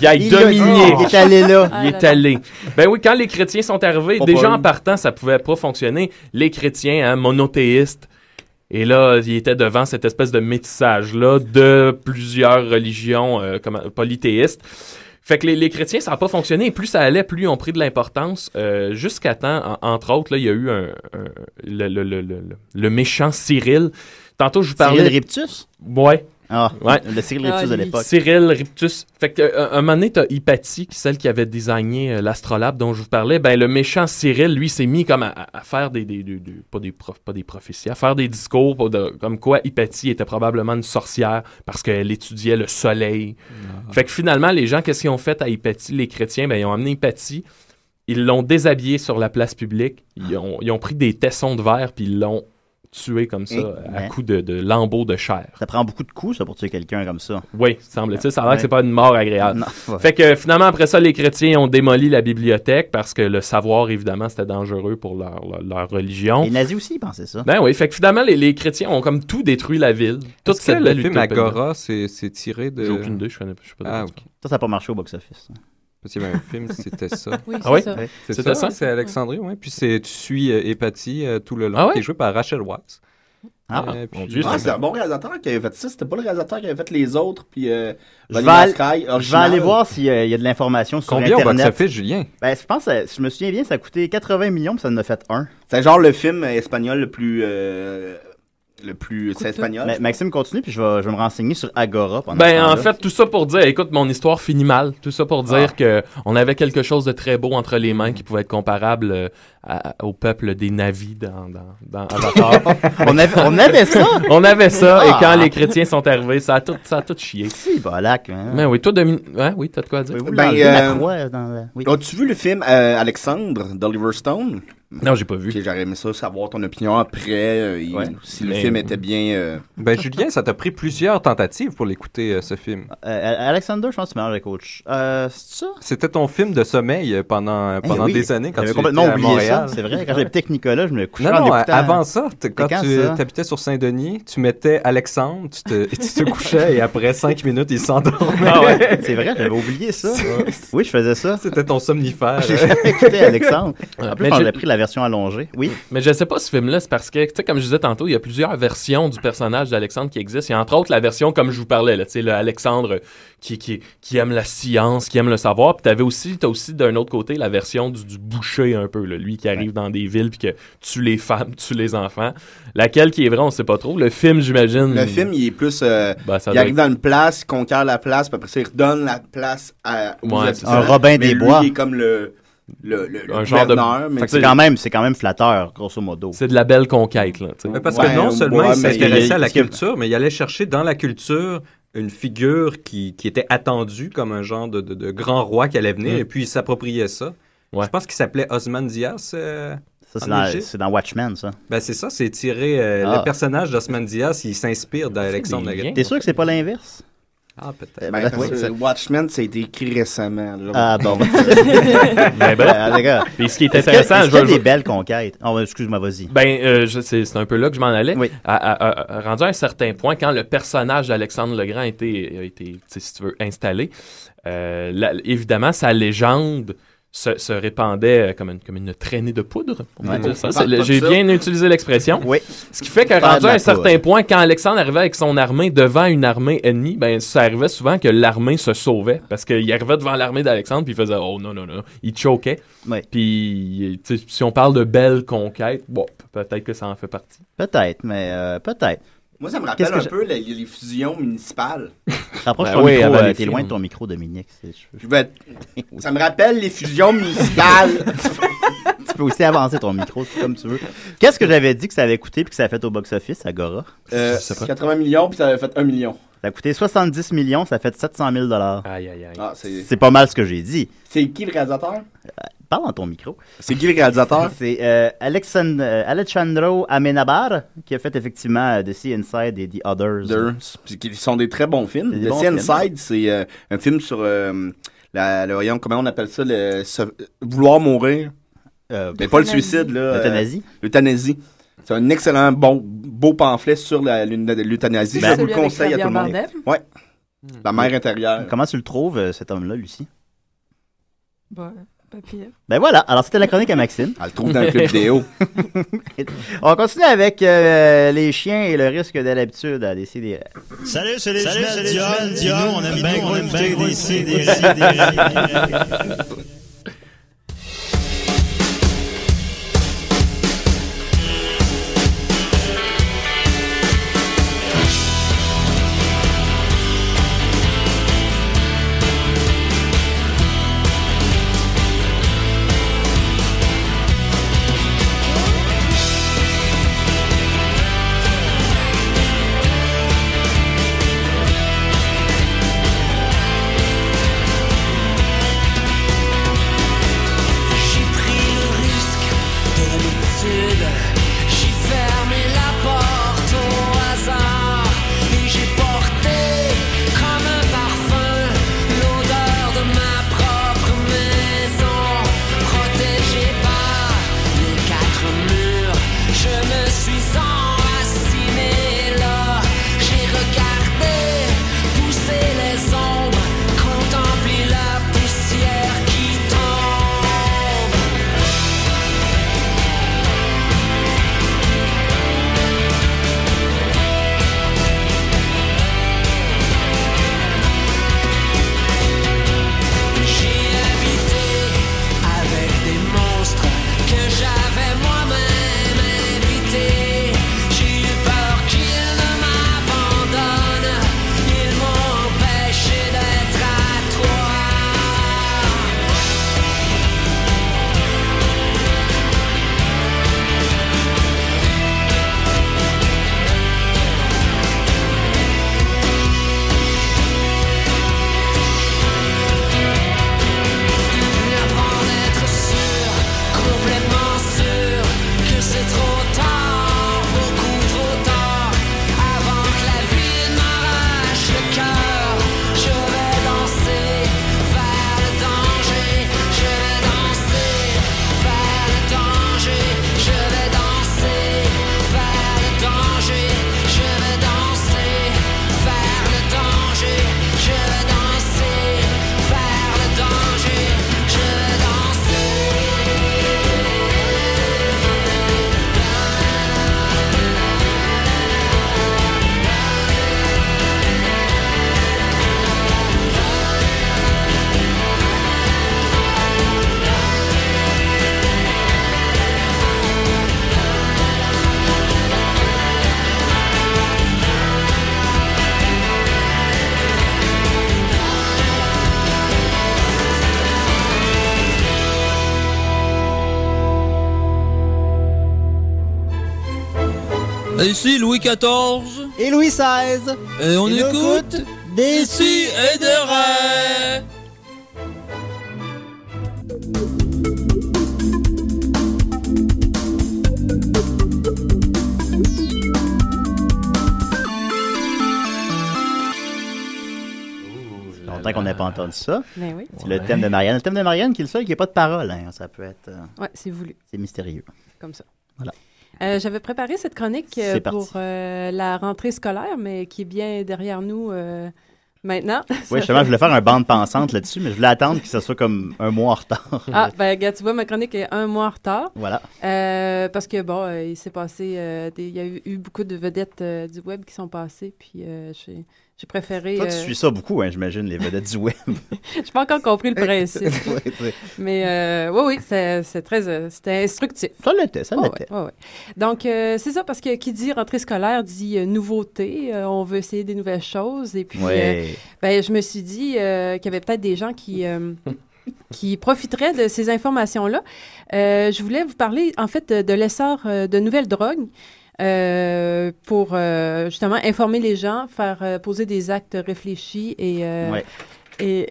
a dominé! Il est allé là. Il est allé. Ben oui, quand les chrétiens sont arrivés, déjà en partant, ça pouvait pas fonctionner. Les chrétiens, monothéistes, et là, ils étaient devant cette espèce de métissage-là de plusieurs religions polythéistes. Fait que les chrétiens, ça n'a pas fonctionné. Et plus ça allait, plus ils ont pris de l'importance. Jusqu'à temps, entre autres, là, il y a eu le méchant Cyril. Tantôt, je vous parlais... Cyril Riptus? Ouais. Ah, ouais. Le Cyril Riptus de l'époque. Cyril Riptus. Fait que, un moment donné, t'as Hypatie, celle qui avait designé l'astrolabe dont je vous parlais. Ben, le méchant Cyril, lui, s'est mis comme à faire pas des prophéties, à faire des discours comme quoi Hypatie était probablement une sorcière parce qu'elle étudiait le soleil. Fait que finalement, les gens, qu'est-ce qu'ils ont fait à Hypatie? Les chrétiens, ben, ils ont amené Hypatie, ils l'ont déshabillée sur la place publique, ils ont pris des tessons de verre puis ils l'ont tué comme ça, à coups de lambeaux de chair. Ça prend beaucoup de coups, ça, pour tuer quelqu'un comme ça. Oui, semble-t-il. Ça a l'air que c'est pas une mort agréable. Non. Fait que finalement, après ça, les chrétiens ont démoli la bibliothèque parce que le savoir, évidemment, c'était dangereux pour leur religion. Les nazis aussi, ils pensaient ça. Ben oui, fait que finalement, les chrétiens ont comme tout détruit la ville. Toute cette belle le film utopie. Agora, c'est tiré de... J'ai aucune idée, je sais pas. Ah, ok. Ça n'a pas marché au box-office. Parce qu'il y avait un film, c'était ça. Oui, ah oui? ça. C'était ça? C'est Alexandrie, oui. Puis tu suis Hypatie tout le long, Ah ouais? qui est joué par Rachel Weisz. Mon Dieu, c'est un bon réalisateur qui avait fait ça. C'était pas le réalisateur qui avait fait les autres. Puis, je vais aller voir s'il y a de l'information sur Internet. Internet. Combien au box-office, Julien? Ben, je pense, je me souviens bien, ça a coûté 80 millions, puis ça en a fait un. C'est genre le film espagnol le plus... c'est espagnol. Maxime, continue, puis je vais me renseigner sur Agora pendant Ben, en fait, tout ça pour dire, écoute, mon histoire finit mal. Tout ça pour dire que on avait quelque chose de très beau entre les mains qui pouvait être comparable au peuple des Navis dans Avatar. on avait ça? On avait ça, et quand les chrétiens sont arrivés, ça a tout chié. Si, Bolac. Hein. Mais oui, toi, oui, t'as de quoi dire? As-tu vu le film Alexandre d'Oliver Stone? Non, j'ai pas vu. Okay, j'aurais aimé ça, savoir ton opinion après, si le film était bien... Ben, Julien, ça t'a pris plusieurs tentatives pour l'écouter, ce film. Alexander, je pense que tu mélanges avec coach. C'est ça? C'était ton film de sommeil pendant des années quand tu étais complètement à oublié Montréal. ça, c'est vrai. Quand j'habitais avec Nicolas, je me couchais Non, en écoutant... avant ça, quand tu habitais sur Saint-Denis, tu mettais Alexandre, tu te couchais et après 5 minutes, il s'endormait. Ah ouais, c'est vrai, j'avais oublié ça. Oui, je faisais ça. C'était ton somnifère. J'ai jamais écouté Alexandre. En plus, on a pris la version allongée. Oui. Mais je sais pas ce film-là, c'est parce que, tu sais, comme je disais tantôt, il y a plusieurs versions du personnage d'Alexandre qui existent. Il y a entre autres la version, comme je vous parlais, tu sais, le Alexandre qui aime la science, qui aime le savoir. Puis t'as aussi d'un autre côté la version du boucher un peu, là, lui qui arrive dans des villes puis que tue les femmes, tue les enfants. Laquelle qui est vraie, on sait pas trop. Le film, j'imagine... Le film, il est plus... il arrive dans une place, il conquiert la place, puis après ça, il redonne la place à... un Robin des Bois. Lui, il est comme le un genre de... Mais c'est quand même flatteur, grosso modo. C'est de la belle conquête, là. Mais parce que non seulement il s'intéressait à la culture, mais il allait chercher dans la culture une figure qui était attendue comme un genre de grand roi qui allait venir, et puis il s'appropriait ça. Ouais. Je pense qu'il s'appelait Ozymandias. Ça, c'est dans Watchmen, ça. Ben, c'est ça, c'est tiré... Le personnage d'Ozymandias, il s'inspire d'Alexandre le Grand. T'es sûr que c'est pas l'inverse? Ah, peut-être. Ben, Watchmen, ça a été écrit récemment. Là. Ah, bon. Ben, bref. Puis ce qui est intéressant... Est-ce qu'il y a des belles conquêtes? Oh, excuse-moi, vas-y. Ben, c'est un peu là que je m'en allais. Oui. Rendu à un certain point, quand le personnage d'Alexandre le Grand a été si tu veux, installé, évidemment, sa légende... Se répandait comme une traînée de poudre. J'ai bien utilisé l'expression. Oui. Ce qui fait que rendu à un certain point, quand Alexandre arrivait avec son armée devant une armée ennemie, ben ça arrivait souvent que l'armée se sauvait parce qu'il arrivait devant l'armée d'Alexandre puis il faisait oh non. Il choquait. Oui. Puis si on parle de belles conquêtes, bon, peut-être que ça en fait partie. Peut-être, mais peut-être. Moi, ça me rappelle un peu les fusions municipales. Rapproche ton micro, t'es loin de ton micro, Dominique. Ça me rappelle les fusions municipales. Tu peux aussi avancer ton micro, comme tu veux. Qu'est-ce que j'avais dit que ça avait coûté puis que ça a fait au box-office, Agora? 80 millions puis ça avait fait 1 million. Ça a coûté 70 millions, ça a fait 700 000 $. Aïe. Ah, c'est pas mal ce que j'ai dit. C'est qui le réalisateur? Parle dans ton micro. C'est qui le réalisateur? C'est Alejandro Amenabar qui a fait effectivement The Sea Inside et The Others. Qui sont des très bons films. The Sea Inside, c'est un film sur voyons, comment on appelle ça? Vouloir mourir. Mais pas le suicide, là. L'euthanasie. L'euthanasie. C'est un excellent, beau pamphlet sur l'euthanasie. Je vous le conseille à tout le monde. Ouais. La mère intérieure. Comment tu le trouves, cet homme-là, Lucie? Papier. Ben voilà, alors c'était la chronique à Maxime. Elle le trouve dans le club vidéo. On continue avec les chiens et le risque de l'habitude à décider. Salut, c'est les Dion, on aime bien gros écouter des CD. Ici Louis XIV. Et Louis XVI. Et on écoute des Si et de Ré. Longtemps qu'on n'a pas entendu ça. Ben oui. C'est le thème de Marianne. Le thème de Marianne qui est le seul qui n'a pas de parole. Hein. Ça peut être... Ouais, c'est voulu. C'est mystérieux. Comme ça. Voilà. J'avais préparé cette chronique pour la rentrée scolaire, mais qui est bien derrière nous maintenant. Oui, justement, je voulais faire un bande pensante là-dessus, mais je voulais attendre que ce soit comme un mois en retard. Ah, ben, regarde, tu vois, ma chronique est un mois en retard. Voilà. Parce que, bon, il s'est passé... il y a eu beaucoup de vedettes du web qui sont passées, puis j'ai préféré... Toi, tu suis ça beaucoup, hein, j'imagine, les vedettes du web. Je n'ai pas encore compris le principe. Mais oui, c'était instructif. Ça l'était, ça l'était. Ouais. Donc, c'est ça, parce que qui dit rentrée scolaire dit nouveauté. On veut essayer des nouvelles choses. Et puis, je me suis dit qu'il y avait peut-être des gens qui profiteraient de ces informations-là. Je voulais vous parler, en fait, de l'essor de nouvelles drogues. Pour justement informer les gens, faire poser des actes réfléchis et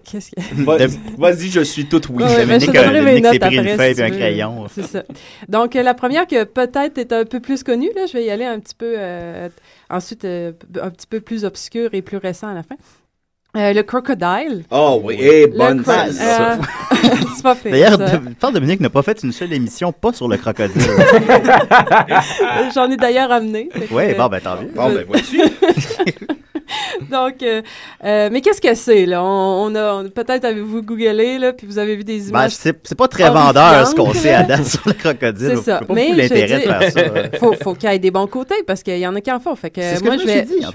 qu'est-ce que... Vas-y, je suis toute oui. Dominique s'est pris une feuille et un crayon. C'est ça. Donc, la première que peut-être est un peu plus connue, là, je vais y aller un petit peu, ensuite un petit peu plus obscur et plus récent à la fin. Le crocodile. Oh oui, bonne face. C'est pas fait. D'ailleurs, Dominique n'a pas fait une seule émission pas sur le crocodile. J'en ai d'ailleurs amené. Oui, bon, ben tant mieux. Bon, ben voici. Donc, mais qu'est-ce que c'est, là? On a peut-être avez-vous googlé, là, puis vous avez vu des images. C'est pas très vendeur, ce qu'on sait à date sur le crocodile. C'est ça. Pas mais beaucoup l'intérêt de faire ça. Faut qu'il y ait des bons côtés, parce qu'il y en a qui en font. Fait que moi, je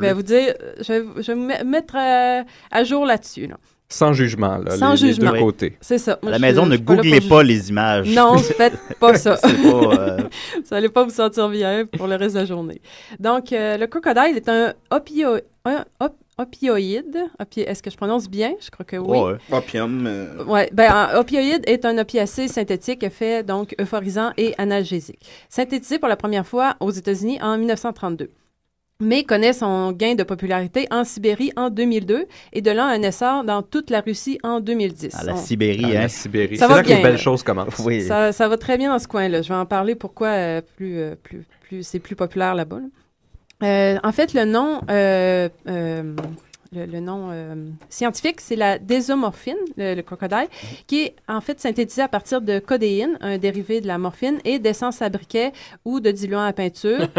vais vous dire, je vais me mettre à jour là-dessus, là. Sans jugement, là, Sans jugement. les deux côtés. C'est ça. Moi, à la maison, ne googlez pas les images. Non, faites pas ça. Pas, Vous n'allez pas vous sentir bien pour le reste de la journée. Donc, le crocodile est un opioïde. Est-ce que je prononce bien? Je crois que oui. Ouais. Opium. Ouais, un opioïde est un opiacé synthétique fait donc euphorisant et analgésique. Synthétisé pour la première fois aux États-Unis en 1932. Mais connaît son gain de popularité en Sibérie en 2002 et de là un essor dans toute la Russie en 2010. La Sibérie, hein? La Sibérie. Ça c'est va là que bien, les belles choses commencent. Oui. Ça va très bien dans ce coin-là. Je vais en parler pourquoi c'est plus populaire là-bas. Là. En fait, le nom... Le nom scientifique, c'est la désomorphine, le crocodile, qui est en fait synthétisé à partir de codéine, un dérivé de la morphine, et d'essence à briquet ou de diluant à peinture.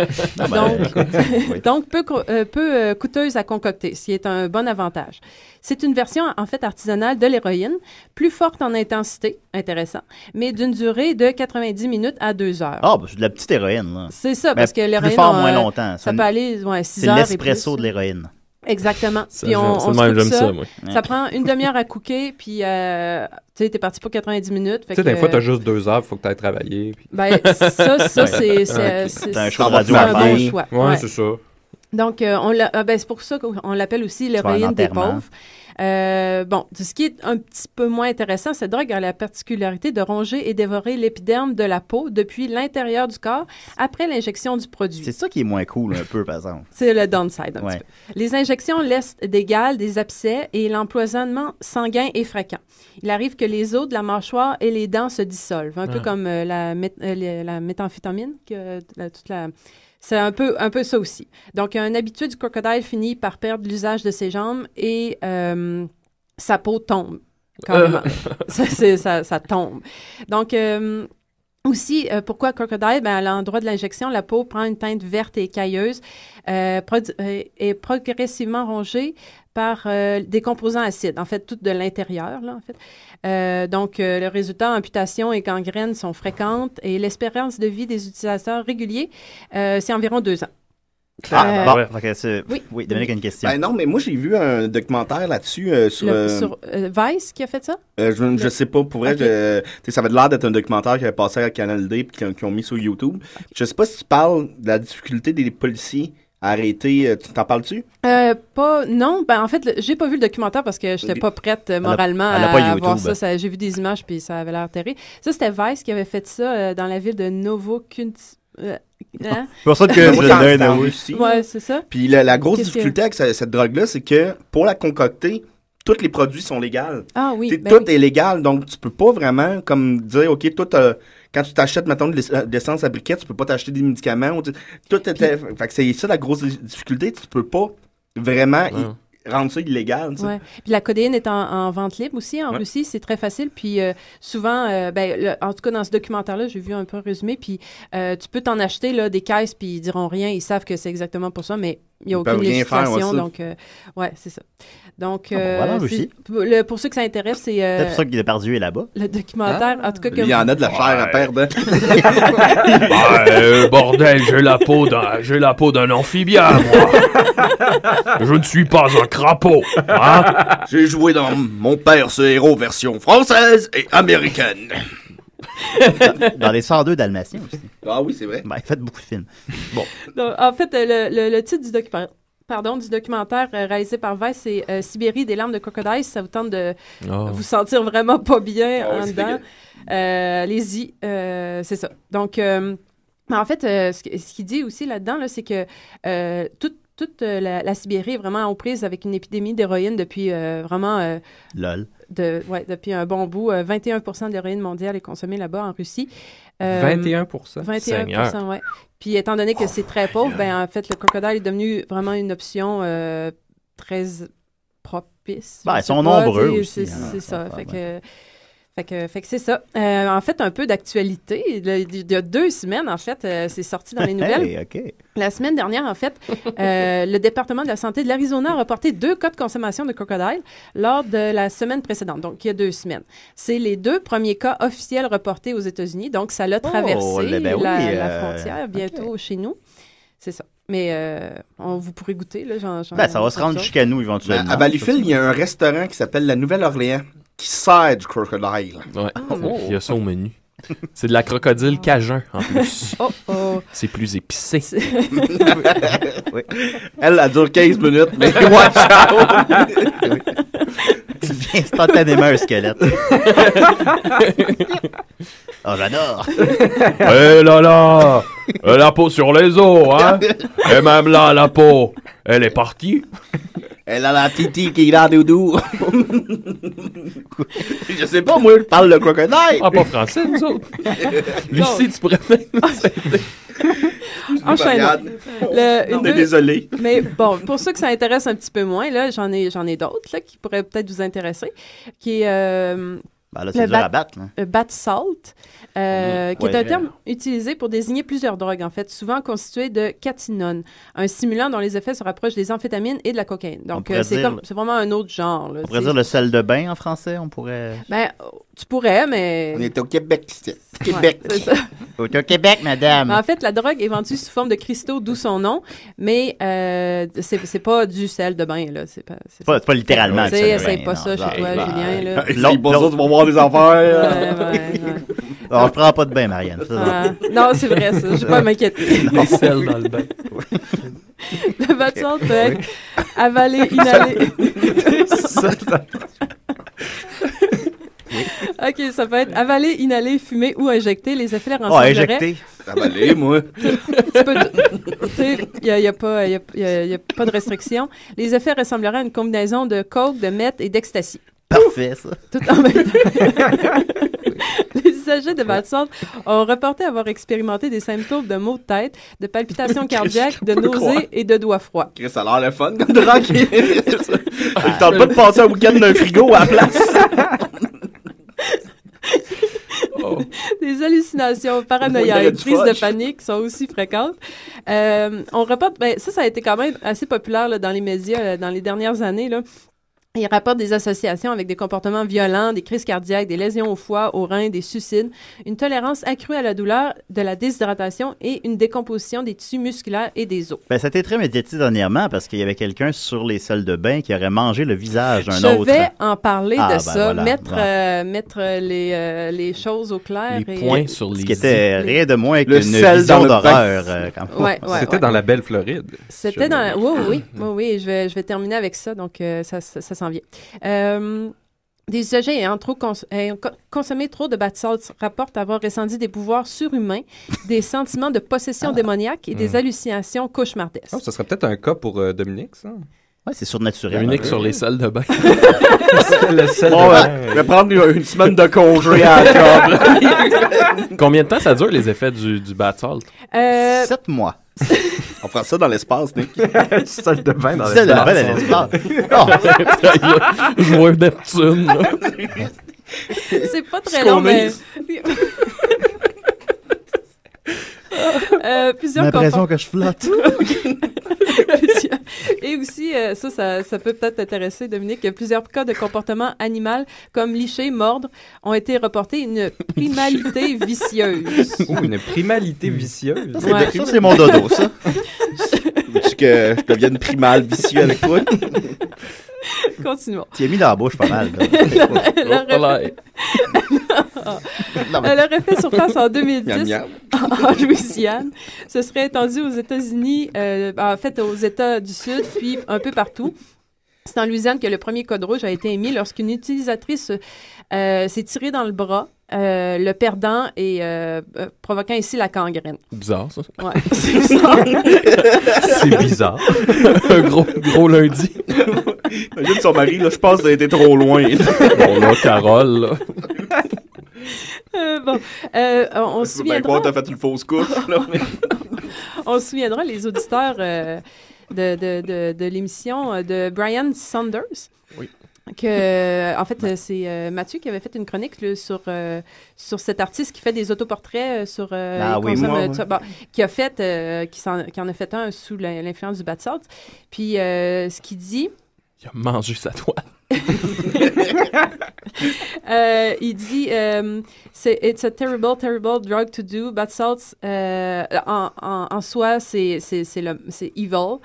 Donc peu coûteuse à concocter, ce qui est un bon avantage. C'est une version, en fait, artisanale de l'héroïne, plus forte en intensité, intéressant, mais d'une durée de 90 minutes à 2 heures. Ah, c'est de la petite héroïne, là. C'est ça, parce que l'héroïne... Plus fort, moins longtemps. Ça peut aller 6 heures. C'est l'espresso de l'héroïne. Exactement. Ça, puis on même, j'aime ça. Ça, moi. Ça prend une demi-heure à cooker, puis tu sais, t'es parti pour 90 minutes. Tu sais, des fois, t'as juste 2 heures, il faut que t'ailles travailler. Puis... Ben, ça c'est un choix de radio un bon choix. Ouais, c'est ça. Donc, c'est pour ça qu'on l'appelle aussi l'héroïne des pauvres. Ce qui est un petit peu moins intéressant, cette drogue a la particularité de ronger et dévorer l'épiderme de la peau depuis l'intérieur du corps après l'injection du produit. C'est ça qui est moins cool un peu, par exemple. C'est le downside un petit peu. Les injections laissent des gales, des abcès et l'empoisonnement sanguin est fréquent. Il arrive que les os de la mâchoire et les dents se dissolvent, un peu comme la méthamphétamine, c'est un peu ça aussi. Donc, un habitué du crocodile finit par perdre l'usage de ses jambes et sa peau tombe, carrément. ça tombe. Donc, aussi, pourquoi crocodile? À l'endroit de l'injection, la peau prend une teinte verte et cailleuse, est progressivement rongée par des composants acides, en fait, tout de l'intérieur, là, en fait. Donc, le résultat, amputation et gangrène sont fréquentes et l'espérance de vie des utilisateurs réguliers, c'est environ 2 ans. Oui, Dominique a une question. Non, mais moi, j'ai vu un documentaire là-dessus sur Vice qui a fait ça? Je sais pas, pour vrai, ça avait l'air d'être un documentaire qui avait passé à Canal D et qui ont mis sur YouTube. Je sais pas si tu parles de la difficulté des policiers à arrêter. Tu t'en parles-tu? Non. En fait, j'ai pas vu le documentaire parce que j'étais pas prête moralement à voir ça. J'ai vu des images puis ça avait l'air terrible. Ça, c'était Vice qui avait fait ça dans la ville de Novokunsk. Pour ça que je en Russie. Ouais, c'est ça. Puis la grosse difficulté avec cette drogue-là, c'est que pour la concocter, tous les produits sont légaux. Ah oui. Tout est légal, donc tu peux pas vraiment comme dire, OK, toi, quand tu t'achètes, mettons, de l'essence à briquet, tu peux pas t'acheter des médicaments. Fait que c'est ça la grosse difficulté. Tu peux pas vraiment rendre ça illégal. Ouais. Puis la codéine est en vente libre aussi en Russie. C'est très facile. Puis souvent, en tout cas, dans ce documentaire-là, j'ai vu un peu un résumé. Puis tu peux t'en acheter là, des caisses, puis ils diront rien. Ils savent que c'est exactement pour ça, mais il n'y a aucune législation. Donc, c'est ça. Donc, voilà, pour ceux que ça intéresse, c'est... peut-être pour ça qu'il est perdu là-bas. Le documentaire, en tout cas... Il y en a de la chair à perdre. Bordel, j'ai la peau d'un amphibien, moi. Je ne suis pas un crapaud. Hein? J'ai joué dans Mon père, ce héros version française et américaine. Dans les 102 Dalmatiens aussi. Ah oui, c'est vrai. Faites beaucoup de films. Bon. Donc, en fait, le titre du documentaire réalisé par Vice, c'est Sibérie, des larmes de crocodile. Si ça vous tente de vous sentir vraiment pas bien en dedans, allez-y. C'est ça. Donc, en fait, ce qu'il dit aussi là-dedans, là, c'est que toute la Sibérie est vraiment aux prises avec une épidémie d'héroïne depuis vraiment... depuis un bon bout. 21% de l'héroïne mondiale est consommée là-bas en Russie. 21%? 21%, oui. Puis étant donné que c'est très pauvre, en fait, le crocodile est devenu vraiment une option très propice. Ils sont nombreux aussi. C'est ça. Fait que... Fait que c'est ça. En fait, un peu d'actualité. Il y a 2 semaines, en fait, c'est sorti dans les nouvelles. Hey, OK. La semaine dernière, en fait, le département de la santé de l'Arizona a reporté 2 cas de consommation de crocodile lors de la semaine précédente, donc il y a 2 semaines. C'est les 2 premiers cas officiels reportés aux États-Unis, donc ça l'a traversé la frontière bientôt chez nous. C'est ça. Mais vous pourrez goûter. Là, ça va se rendre jusqu'à nous éventuellement. À Valleyfield, il y a un restaurant qui s'appelle la Nouvelle-Orléans qui sert du crocodile. Ouais. Il y a ça au menu. C'est de la crocodile cajun, en plus. C'est plus épicé. Oui. Elle dure 15 minutes, mais watch out! Tu deviens instantanément un squelette. Oh, j'adore! Eh là! La peau sur les os, hein? Et même là, la peau, elle est partie. Elle a la titi qui a doudou. Je sais pas, moi, je parle de crocodile. Ah, pas français, nous autres. Lucie, tu pourrais même nous aider. On est désolé. Mais bon, pour ceux que ça intéresse un petit peu moins, là, j'en ai d'autres là, qui pourraient peut-être vous intéresser, qui est c'est dur à battre. Bat salt, qui est un terme utilisé pour désigner plusieurs drogues, en fait, souvent constituées de catinone, un stimulant dont les effets se rapprochent des amphétamines et de la cocaïne. Donc, c'est vraiment un autre genre. Là. On pourrait dire le sel de bain en français, on pourrait... Ben, tu pourrais, mais... On est au Québec, Québec. Ouais, c'est ça. Au Québec, madame. En fait, la drogue est vendue sous forme de cristaux, d'où son nom, mais c'est pas du sel de bain, là. C'est pas littéralement. C'est pas ça chez toi, Julien, là. L'autre, tu vas voir des affaires. Alors, je prends pas de bain, Marianne. Non, c'est vrai, ça. Je vais pas m'inquiéter. Le sel dans le bain. Le bat salt peut être avalé, inhalé. OK, ça peut être avalé, inhalé, fumé ou injecté. Les effets ressembleraient... injecté. Avalé, moi. Il n'y a pas de restriction. Les effets ressembleraient à une combinaison de coke, de meth et d'ecstasy. Parfait, ça. Tout en même temps. Les usagers de Bat Salt ont reporté avoir expérimenté des symptômes de maux de tête, de palpitations cardiaques, de nausées et de doigts froids. Chris, ça a l'air le fun comme drogue. Il tente pas de passer un week-end d'un frigo à la place. Des hallucinations paranoïaques, crises de panique sont aussi fréquentes. On reporte, ça a été quand même assez populaire là, dans les médias dans les dernières années, là. Il rapporte des associations avec des comportements violents, des crises cardiaques, des lésions au foie, aux reins, des suicides, une tolérance accrue à la douleur, de la déshydratation et une décomposition des tissus musculaires et des os. Ça a été très médiatisé dernièrement parce qu'il y avait quelqu'un sur les salles de bain qui aurait mangé le visage d'un autre. Je vais en parler de ça, voilà. mettre les choses au clair. Les points sur les... Ce qui était rien de moins qu'une vision d'horreur. C'était dans la belle Floride. C'était dans... Oui, je vais terminer avec ça, donc ça s'en vient. Des usagers ayant consommé trop de bath salts rapportent avoir ressenti des pouvoirs surhumains, des sentiments de possession démoniaque et des hallucinations cauchemardesques. Oh, ça serait peut-être un cas pour Dominique, ça? Oui, c'est surnaturel. Dominique sur les salles de bain. Le sel de bain. Je vais prendre une semaine de congé à la job. Combien de temps ça dure, les effets du bath salt? 7 mois. On fera ça dans l'espace, Nick. Salle de bain dans l'espace. Salle de bain dans l'espace. Je vois Neptune. C'est pas très long, mais... J'ai l'impression que je flotte. Et aussi, ça peut peut-être t'intéresser, Dominique, plusieurs cas de comportement animal, comme licher, mordre, ont été reportés une primalité vicieuse. Une primalité vicieuse? Ça, c'est mon dodo, ça. Veux-tu que je devienne primal vicieux avec toi? Continuons. Tu as mis dans la bouche pas mal. Elle aurait fait surface en 2010 en Louisiane. Ce serait étendu aux États-Unis, en fait aux États du Sud, puis un peu partout. C'est en Louisiane que le premier code rouge a été émis lorsqu'une utilisatrice s'est tirée dans le bras, le perdant et provoquant ici la gangrène. Bizarre, ça. Ouais, c'est bizarre. C'est bizarre. Un gros lundi. Imagine son mari, là, je pense qu'il a été trop loin. Bon, là, Carole, là. On se souviendra... t'as fait une fausse couche, là. On se souviendra, les auditeurs de l'émission de Brian Saunders. Oui. En fait, c'est Mathieu qui avait fait une chronique là, sur cet artiste qui fait des autoportraits sur qui en a fait un sous l'influence du bath salt. Puis ce qu'il dit, il a mangé sa toile. Il dit it's a terrible drug to do. Bath salts en soi c'est evil.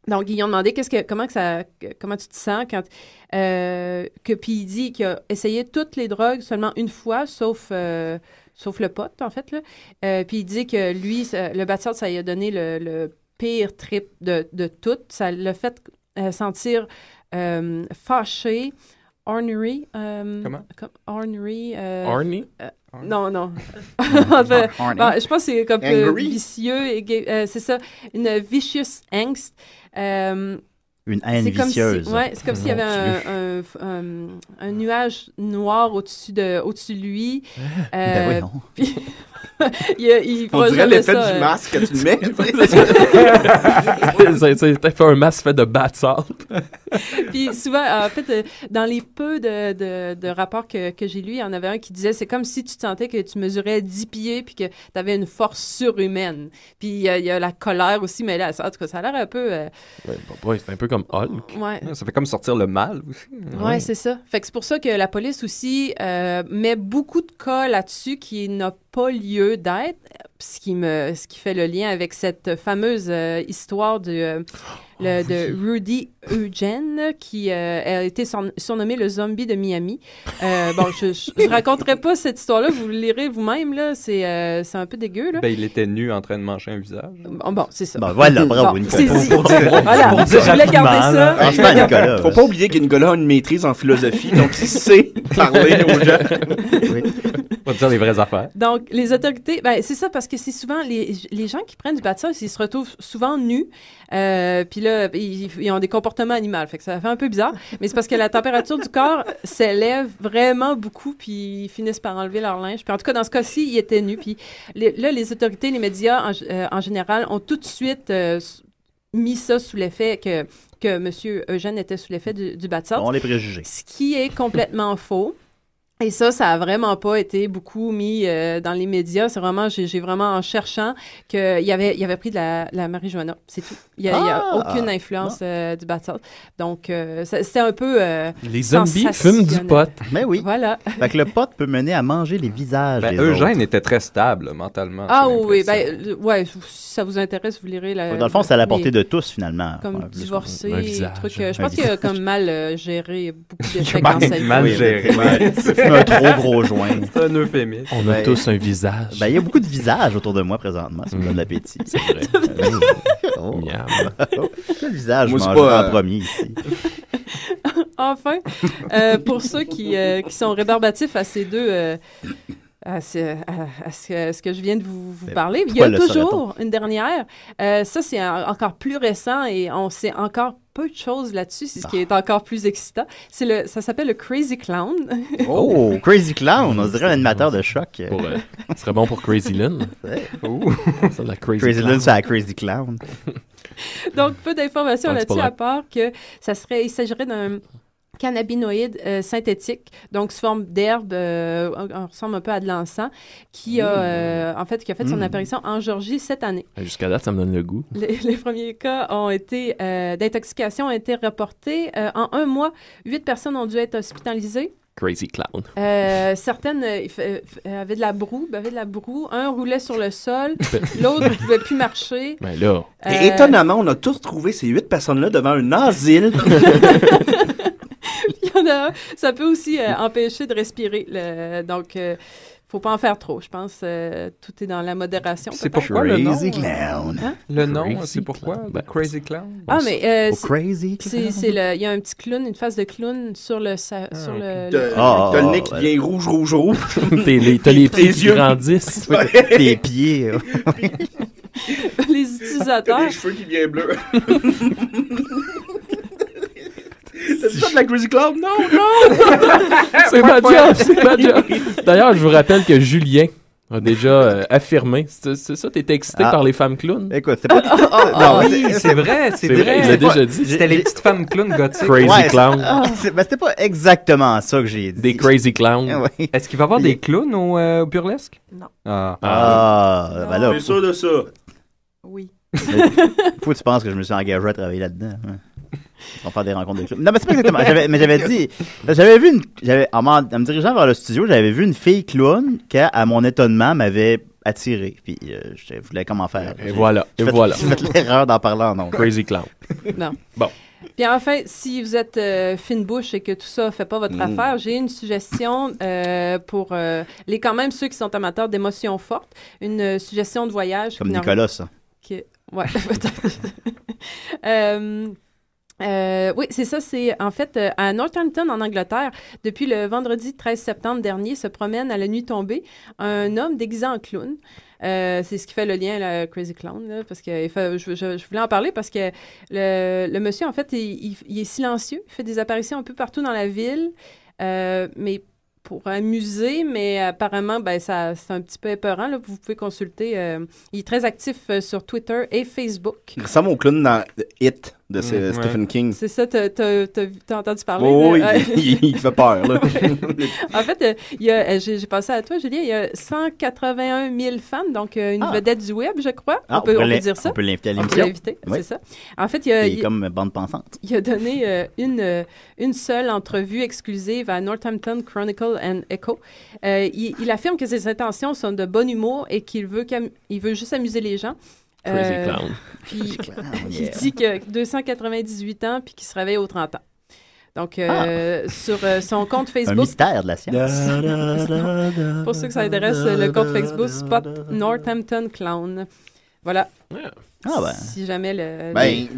Donc ils ont demandé comment tu te sens quand puis il dit qu'il a essayé toutes les drogues seulement une fois sauf le pot en fait là. Puis il dit que lui le bath salt ça lui a donné le pire trip de tout. Ça l'a fait sentir fâché, ornery. Comment? Ornery. Orny? Non. Je pense que c'est comme vicieux. C'est ça, une vicious angst. Une haine vicieuse. C'est comme s'il y avait un nuage noir au-dessus de lui. Ben oui, non. On dirait l'effet du masque que tu mets. T'as fait un masque fait de bath salt. Puis souvent, en fait, dans les peu de rapports que j'ai lus, il y en avait un qui disait c'est comme si tu te sentais que tu mesurais 10 pieds puis que tu avais une force surhumaine. Puis il y a la colère aussi, mais là, en tout cas, ça a l'air un peu... c'est un peu comme Hulk. Ouais. Ça fait comme sortir le mal aussi. Ouais, c'est ça. Fait que c'est pour ça que la police aussi met beaucoup de cas là-dessus qui n'a pas lieu d'être, ce qui fait le lien avec cette fameuse histoire de Rudy Eugene qui a été surnommé le zombie de Miami. Je raconterai pas cette histoire-là, vous le lirez vous-même, là, c'est un peu dégueu. Là. Ben, il était nu en train de manger un visage. Bon, c'est ça. Bon, voilà, bravo, Nicolas. Voilà, je voulais garder ça. Franchement, Nicolas. Faut pas oublier que Nicolas a une maîtrise en philosophie, donc il sait parler aux gens. Oui. On va dire les vraies affaires. Donc, les autorités, c'est ça, parce que c'est souvent les gens qui prennent du bath salt, ils se retrouvent souvent nus, puis là, ils ont des comportements animaux, fait que ça fait un peu bizarre, mais c'est parce que la température du corps s'élève vraiment beaucoup, puis ils finissent par enlever leur linge. Puis en tout cas, dans ce cas-ci, ils étaient nus, puis les autorités, les médias en général, ont tout de suite mis ça sous l'effet que M. Eugène était sous l'effet du bath salt. On les préjugés. Ce qui est complètement faux. Et ça a vraiment pas été beaucoup mis dans les médias. C'est vraiment, j'ai vraiment en cherchant qu'il avait pris de la marijuana. C'est tout. Il y a aucune influence du bath salt. Donc, c'était un peu les zombies fument du pot. Mais oui. Voilà. Fait que le pot peut mener à manger les visages des Eugène autres. était très stable mentalement. Ah oui, si ça vous intéresse, vous lirez la... Dans le fond, c'est à la portée de tous, finalement. Comme divorcé, truc. Je pense qu'il a comme mal géré beaucoup d'effets cancers. Mal géré. Un trop gros joint. C'est un euphémisme. On a tous un visage. Il y a beaucoup de visages autour de moi présentement. Ça me donne l'appétit. C'est vrai. Quel visage moi, mange en premier ici? Enfin, pour ceux qui sont rébarbatifs à ces deux... à ce que je viens de vous parler. Il y a toujours une dernière. Ça, c'est encore plus récent et on sait encore peu de choses là-dessus. C'est ce qui est encore plus excitant. Ça s'appelle le Crazy Clown. Oh, Crazy Clown! On dirait un animateur de choc. Ce serait bon pour Crazy Lynn. C'est la Crazy Lynn, c'est la Crazy Clown. Donc, peu d'informations là-dessus, à part que il s'agirait d'un cannabinoïde synthétique, donc sous forme d'herbe, on ressemble un peu à de l'encens, qui a fait son apparition en Géorgie cette année. Jusqu'à date, ça me donne le goût. Les premiers cas d'intoxication ont été rapportés. En un mois, 8 personnes ont dû être hospitalisées. Crazy Clown. Certaines avaient de la broue, un roulait sur le sol, l'autre ne pouvait plus marcher. Ben là. Et étonnamment, on a tous trouvé ces 8 personnes-là devant un asile. Il y en a un, ça peut aussi empêcher de respirer. Donc, faut pas en faire trop, je pense. Tout est dans la modération. C'est pourquoi le nom? Crazy Clown. Hein? Le nom, c'est pourquoi? Crazy Clown? Ah, mais Crazy Clown. il y a un petit clown, une face de clown sur le... T'as le nez qui devient rouge. T'as les pieds qui grandissent. Tes pieds. Les utilisateurs... Les cheveux qui deviennent bleus. C'est ça de la Crazy Clown? Non! C'est ma job. D'ailleurs, je vous rappelle que Julien a déjà affirmé. C'est ça, t'étais excité par les femmes clowns? Écoute, c'est pas... oui, c'est vrai. Il l'a déjà dit. C'était les petites femmes clowns gothiques. Crazy clowns. C'était pas exactement ça que j'ai dit. Des crazy clowns. Oui. Est-ce qu'il va y avoir des clowns au burlesque? Non. Ben là. T'es sûr de ça? Oui. Pourquoi tu penses que je me suis engagé à travailler là-dedans? On va faire des rencontres de clowns. Non, mais c'est pas exactement. J'avais dit. En me dirigeant vers le studio, j'avais vu une fille clown qui, à mon étonnement, m'avait attiré. Puis je voulais comment faire. Et voilà. J'ai fait l'erreur d'en parler en nom. Crazy clown. Non. Bon. Puis enfin, si vous êtes fine bouche et que tout ça ne fait pas votre affaire, j'ai une suggestion pour quand même ceux qui sont amateurs d'émotions fortes. Une suggestion de voyage. Comme Nicolas, ça. Ouais, peut-être. Oui, c'est ça. C'est en fait à Northampton, en Angleterre, depuis le vendredi 13 septembre dernier, se promène à la nuit tombée un homme déguisé en clown. C'est ce qui fait le lien, le Crazy Clown, là, parce que je voulais en parler parce que le monsieur, en fait, il est silencieux. Il fait des apparitions un peu partout dans la ville, mais pour amuser, mais apparemment, c'est un petit peu épeurant. Là. Vous pouvez consulter. Il est très actif sur Twitter et Facebook. Il ressemble au clown dans It de Stephen King. C'est ça, t'as entendu parler? Oui, il fait peur. Là. En fait, j'ai passé à toi, Julien, il y a 181 000 fans, donc une vedette du web, je crois. On peut dire ça. On peut l'inviter à l'émission. On peut l'inviter, c'est ça. En fait, il est comme bande pensante. Il a donné une seule entrevue exclusive à Northampton Chronicle and Echo. Il affirme que ses intentions sont de bon humour et qu'il veut juste amuser les gens. Crazy clown. Puis il dit que 298 ans puis qu'il se réveille aux 30 ans. Donc, sur son compte Facebook... Un mystère de la science. Pour ceux que ça intéresse, le compte Facebook Spot Northampton Clown. Voilà. Si jamais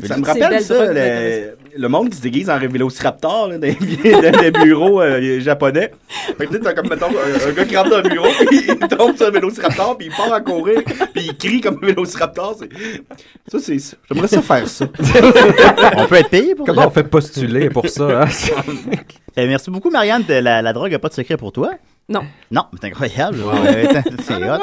ça me rappelle ça, le monde qui se déguise en vélociraptor là, dans les bureaux japonais. Fait que t'as comme, mettons, un gars qui rentre dans un bureau, puis il tombe sur un vélociraptor, puis il part à courir, puis il crie comme un vélociraptor. J'aimerais ça faire ça. On peut être payé pour ça. Comment on fait postuler pour ça? Hein? Merci beaucoup, Marianne. La drogue n'a pas de secret pour toi? Non. Non, c'est incroyable. C'est hot.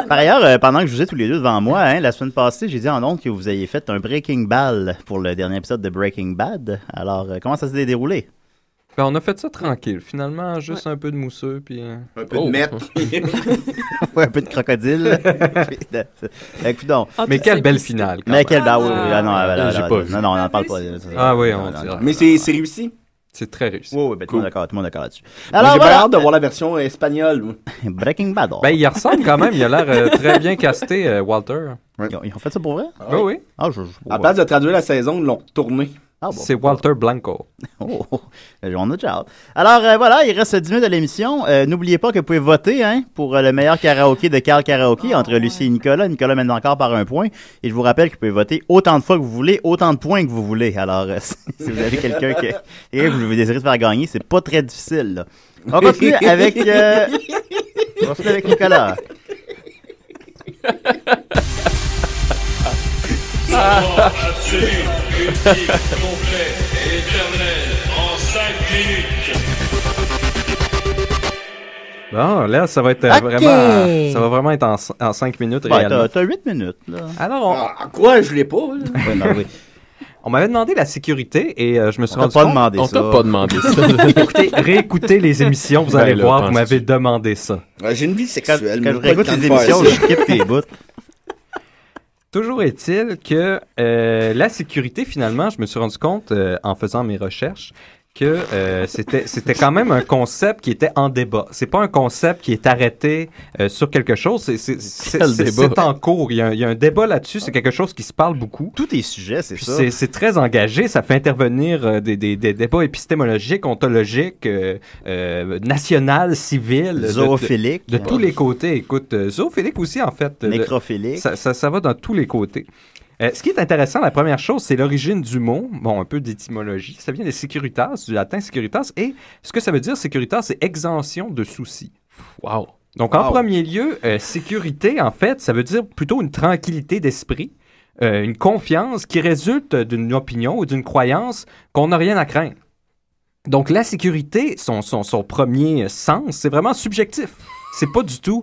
Par ailleurs, pendant que je vous ai tous les deux devant moi, la semaine passée, j'ai dit en ondes que vous aviez fait un Breaking Bad pour le dernier épisode de Breaking Bad. Alors, comment ça s'est déroulé? On a fait ça tranquille. Finalement, juste un peu de mousseux. Puis, un peu de meth. Un peu de crocodile. Mais quelle belle finale. Mais quelle belle... J'ai pas vu. Non, on n'en parle pas. Ah oui, on dirait. Mais c'est réussi. C'est très réussi. Oui, tout le monde est d'accord là-dessus. Alors, j'ai pas hâte de voir la version espagnole. Breaking Bad. Il ressemble quand même. Il a l'air très bien casté, Walter. Ouais. Ils ont fait ça pour vrai? Oui. À place de traduire la saison, ils l'ont tourné. C'est Walter Blanco. On a déjà hâte. Alors, voilà, il reste 10 minutes de l'émission. N'oubliez pas que vous pouvez voter pour le meilleur karaoké de Carl Karaoké entre Lucie et Nicolas. Nicolas mène encore par un point. Et je vous rappelle que vous pouvez voter autant de fois que vous voulez, autant de points que vous voulez. Alors, si vous avez quelqu'un que vous désirez faire gagner, c'est pas très difficile. Là. On continue avec Nicolas. Absolu, ultime, complet, éternel, en 5 minutes. Bon, là, ça va être vraiment être en 5 minutes réellement. T'as 8 minutes, là. Alors, quoi? Je l'ai pas, On m'avait demandé la sécurité et je me suis rendu compte... On t'a pas demandé ça. Écoutez, réécoutez les émissions, vous allez voir, vous m'avez demandé ça. J'ai une vie sexuelle. Quand je réécoute les émissions, je skip tes bouts. Toujours est-il que la sécurité, finalement, je me suis rendu compte en faisant mes recherches que c'était quand même un concept qui était en débat. C'est pas un concept qui est arrêté sur quelque chose. C'est en cours. Il y a un débat là-dessus. C'est quelque chose qui se parle beaucoup. Tous est sujet, c'est ça. C'est très engagé. Ça fait intervenir des débats épistémologiques, ontologiques, national, civil. Zoophiliques. De tous les côtés. Écoute, zoophilique aussi, en fait. Nécrophilique. Ça va dans tous les côtés. Ce qui est intéressant, la première chose, c'est l'origine du mot. Bon, un peu d'étymologie. Ça vient des securitas, du latin securitas. Et ce que ça veut dire, securitas, c'est exemption de soucis. Wow. Donc, en premier lieu, sécurité, en fait, ça veut dire plutôt une tranquillité d'esprit, une confiance qui résulte d'une opinion ou d'une croyance qu'on n'a rien à craindre. Donc, la sécurité, son premier sens, c'est vraiment subjectif. C'est pas du tout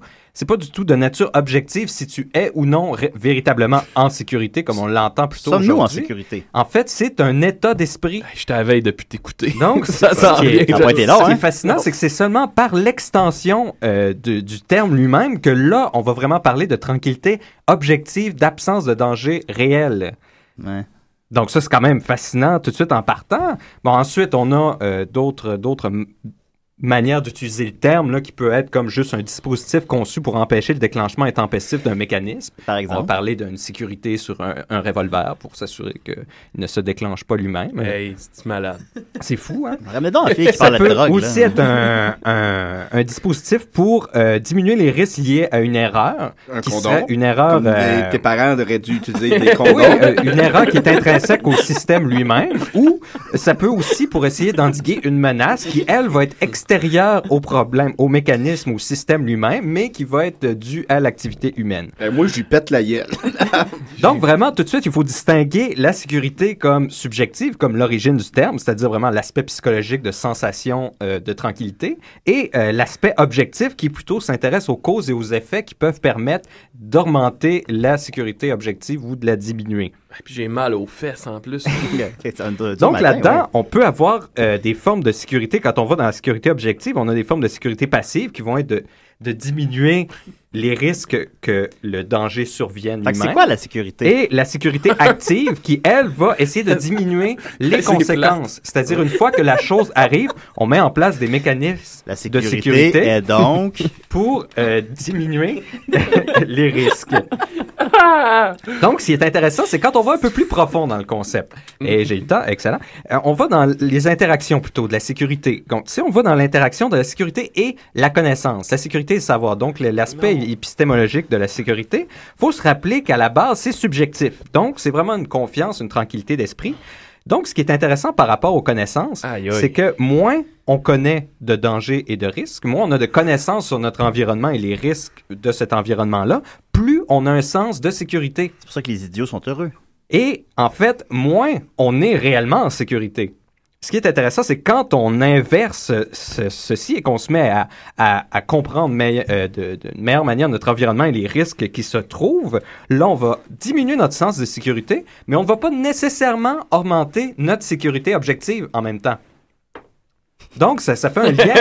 de nature objective si tu es ou non véritablement en sécurité, comme on l'entend plutôt aujourd'hui. Sommes-nous en sécurité? En fait, c'est un état d'esprit. Je t'avais depuis t'écouter. Donc, ce qui est fascinant, c'est que c'est seulement par l'extension du terme lui-même que là, on va vraiment parler de tranquillité objective, d'absence de danger réel. Ouais. Donc ça, c'est quand même fascinant tout de suite en partant. Bon, ensuite, on a d'autres manière d'utiliser le terme là, qui peut être comme juste un dispositif conçu pour empêcher le déclenchement intempestif d'un mécanisme. Par exemple. On va parler d'une sécurité sur un revolver pour s'assurer qu'il ne se déclenche pas lui-même. Hey, c'est malade. C'est fou, hein? Ramène donc la fille qui parle de drogue. Ça peut aussi être un dispositif pour diminuer les risques liés à une erreur. Un qui condom? serait une erreur... Comme tes parents auraient dû utiliser des condoms. Oui, une erreur qui est intrinsèque au système lui-même, ou ça peut aussi pour essayer d'endiguer une menace qui, elle, va être extérieure au problème, au mécanisme, au système lui-même, mais qui va être dû à l'activité humaine. Moi, je lui pète la gueule. Donc, vraiment, tout de suite, il faut distinguer la sécurité comme subjective, comme l'origine du terme, c'est-à-dire vraiment l'aspect psychologique de sensation de tranquillité, et l'aspect objectif qui plutôt s'intéresse aux causes et aux effets qui peuvent permettre d'augmenter la sécurité objective ou de la diminuer. Et puis j'ai mal aux fesses en plus. Donc là-dedans, on peut avoir des formes de sécurité. Quand on va dans la sécurité objective, on a des formes de sécurité passive qui vont être de diminuer les risques que le danger survienne lui-même. C'est quoi la sécurité? Et la sécurité active qui, elle, va essayer de diminuer les conséquences. C'est-à-dire, une fois que la chose arrive, on met en place des mécanismes de sécurité est donc pour diminuer les risques. Donc, ce qui est intéressant, c'est quand on va un peu plus profond dans le concept. Et j'ai le temps, excellent. On va dans les interactions plutôt de la sécurité. Donc, si on va dans l'interaction de la sécurité et la connaissance, la sécurité et le savoir, donc l'aspect épistémologique de la sécurité, il faut se rappeler qu'à la base, c'est subjectif. Donc, c'est vraiment une confiance, une tranquillité d'esprit. Donc, ce qui est intéressant par rapport aux connaissances, c'est que moins on connaît de dangers et de risques, moins on a de connaissances sur notre environnement et les risques de cet environnement-là, plus on a un sens de sécurité. C'est pour ça que les idiots sont heureux. Et, en fait, moins on est réellement en sécurité. Ce qui est intéressant, c'est quand on inverse ceci et qu'on se met à comprendre d'une meilleure manière notre environnement et les risques qui se trouvent, là, on va diminuer notre sens de sécurité, mais on ne va pas nécessairement augmenter notre sécurité objective en même temps. Donc, ça fait un lien...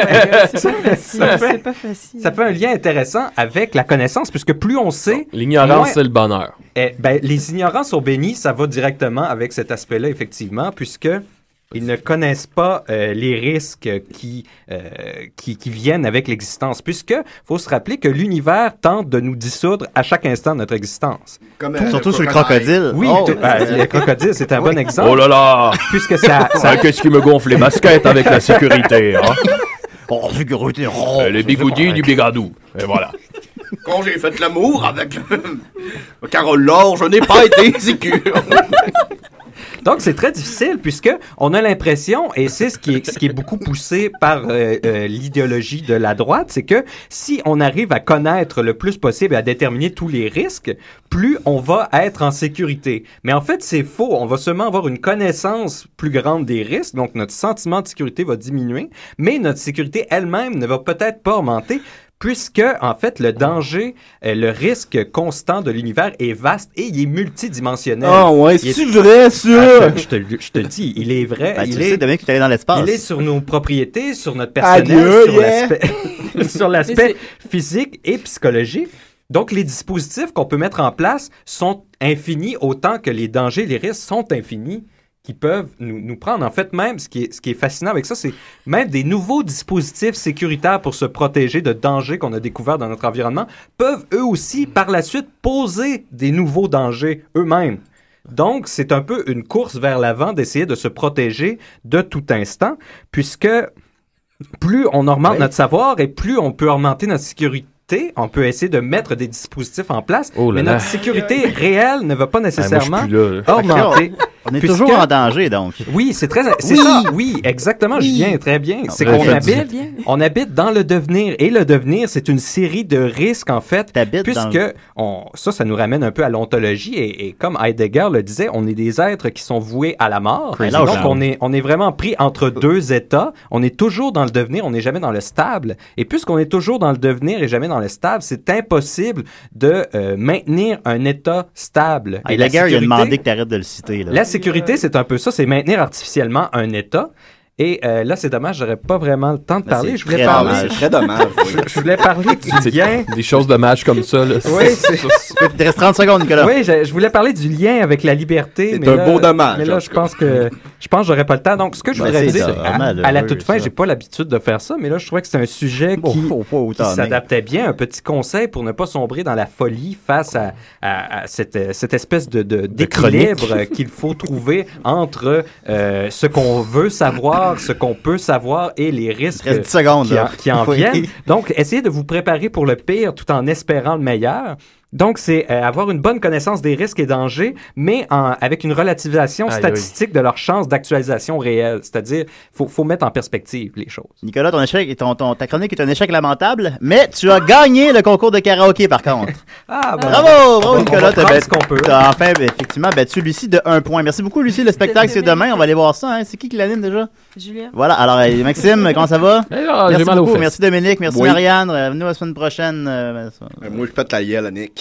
Ça fait un lien intéressant avec la connaissance, puisque plus on sait... L'ignorance, c'est le bonheur. Les ignorants sont bénis, ça va directement avec cet aspect-là, effectivement, puisque... Ils ne connaissent pas les risques qui viennent avec l'existence, puisque faut se rappeler que l'univers tente de nous dissoudre à chaque instant de notre existence. Surtout sur le crocodile. Oui, le crocodile, c'est un bon exemple. Oh là là! Puisque ça... Qu'est-ce qui me gonfle les baskets avec la sécurité, hein? Oh, sécurité! Les bigoudis du bigadou. Et voilà. Quand j'ai fait l'amour avec Carole Laure, je n'ai pas été sécure. Donc, c'est très difficile puisque on a l'impression, et c'est ce qui est beaucoup poussé par l'idéologie de la droite, c'est que si on arrive à connaître le plus possible et à déterminer tous les risques, plus on va être en sécurité. Mais en fait, c'est faux. On va seulement avoir une connaissance plus grande des risques, donc notre sentiment de sécurité va diminuer, mais notre sécurité elle-même ne va peut-être pas augmenter, puisque, en fait, le danger, le risque constant de l'univers est vaste et il est multidimensionnel. Ah ouais, c'est vrai, ça? Je te le dis, il est vrai. Ben, tu sais, Dominique, que tu es allé dans l'espace. Il est sur nos propriétés, sur notre personnel, sur l'aspect physique et psychologique. Donc, les dispositifs qu'on peut mettre en place sont infinis autant que les dangers, les risques sont infinis, qui peuvent nous prendre. En fait, même, ce qui est fascinant avec ça, c'est même des nouveaux dispositifs sécuritaires pour se protéger de dangers qu'on a découverts dans notre environnement peuvent eux aussi, par la suite, poser des nouveaux dangers eux-mêmes. Donc, c'est un peu une course vers l'avant d'essayer de se protéger de tout instant, puisque plus on augmente notre savoir et plus on peut augmenter notre sécurité, on peut essayer de mettre des dispositifs en place, mais notre sécurité réelle ne va pas nécessairement augmenter. On est toujours en danger, donc. Oui, c'est ça. Oui, exactement, Julien, très bien. C'est qu'on habite dans le devenir. Et le devenir, c'est une série de risques, en fait, puisque ça nous ramène un peu à l'ontologie. Et comme Heidegger le disait, on est des êtres qui sont voués à la mort. Donc, on est vraiment pris entre deux états. On est toujours dans le devenir, on n'est jamais dans le stable. Et puisqu'on est toujours dans le devenir et jamais dans le stable, c'est impossible de maintenir un état stable. Et Heidegger, il a demandé que tu arrêtes de le citer. Là. La sécurité, c'est un peu ça, c'est maintenir artificiellement un état. Et là, c'est dommage, j'aurais pas vraiment le temps de parler. C'est très dommage. Je voulais parler du lien. Des choses dommages comme ça. Là. Oui, il te reste 30 secondes, Nicolas. Oui, je voulais parler du lien avec la liberté. C'est un beau dommage. Mais là, je pense que j'aurais pas le temps. Donc, ce que je voudrais dire, à la toute fin, j'ai pas l'habitude de faire ça, mais là, je trouvais que c'est un sujet qui s'adaptait bien. Un petit conseil pour ne pas sombrer dans la folie face à cette espèce d'équilibre qu'il faut trouver entre ce qu'on veut savoir, ce qu'on peut savoir et les risques qui en viennent. Donc, essayez de vous préparer pour le pire tout en espérant le meilleur. Donc, c'est avoir une bonne connaissance des risques et dangers, mais avec une relativisation statistique de leurs chances d'actualisation réelle. C'est-à-dire, faut mettre en perspective les choses. Nicolas, ta chronique est un échec lamentable, mais tu as gagné le concours de karaoké, par contre. Bravo, Nicolas. T'as enfin, effectivement, battu Lucie de 1 point. Merci beaucoup, Lucie. Le spectacle, c'est demain. On va aller voir ça. Hein. C'est qui l'anime déjà? Julien. Voilà. Alors, Maxime, comment ça va? Merci beaucoup. Merci Dominique. Merci Marianne. Venez la semaine prochaine. Moi, je pète la gueule, Nick.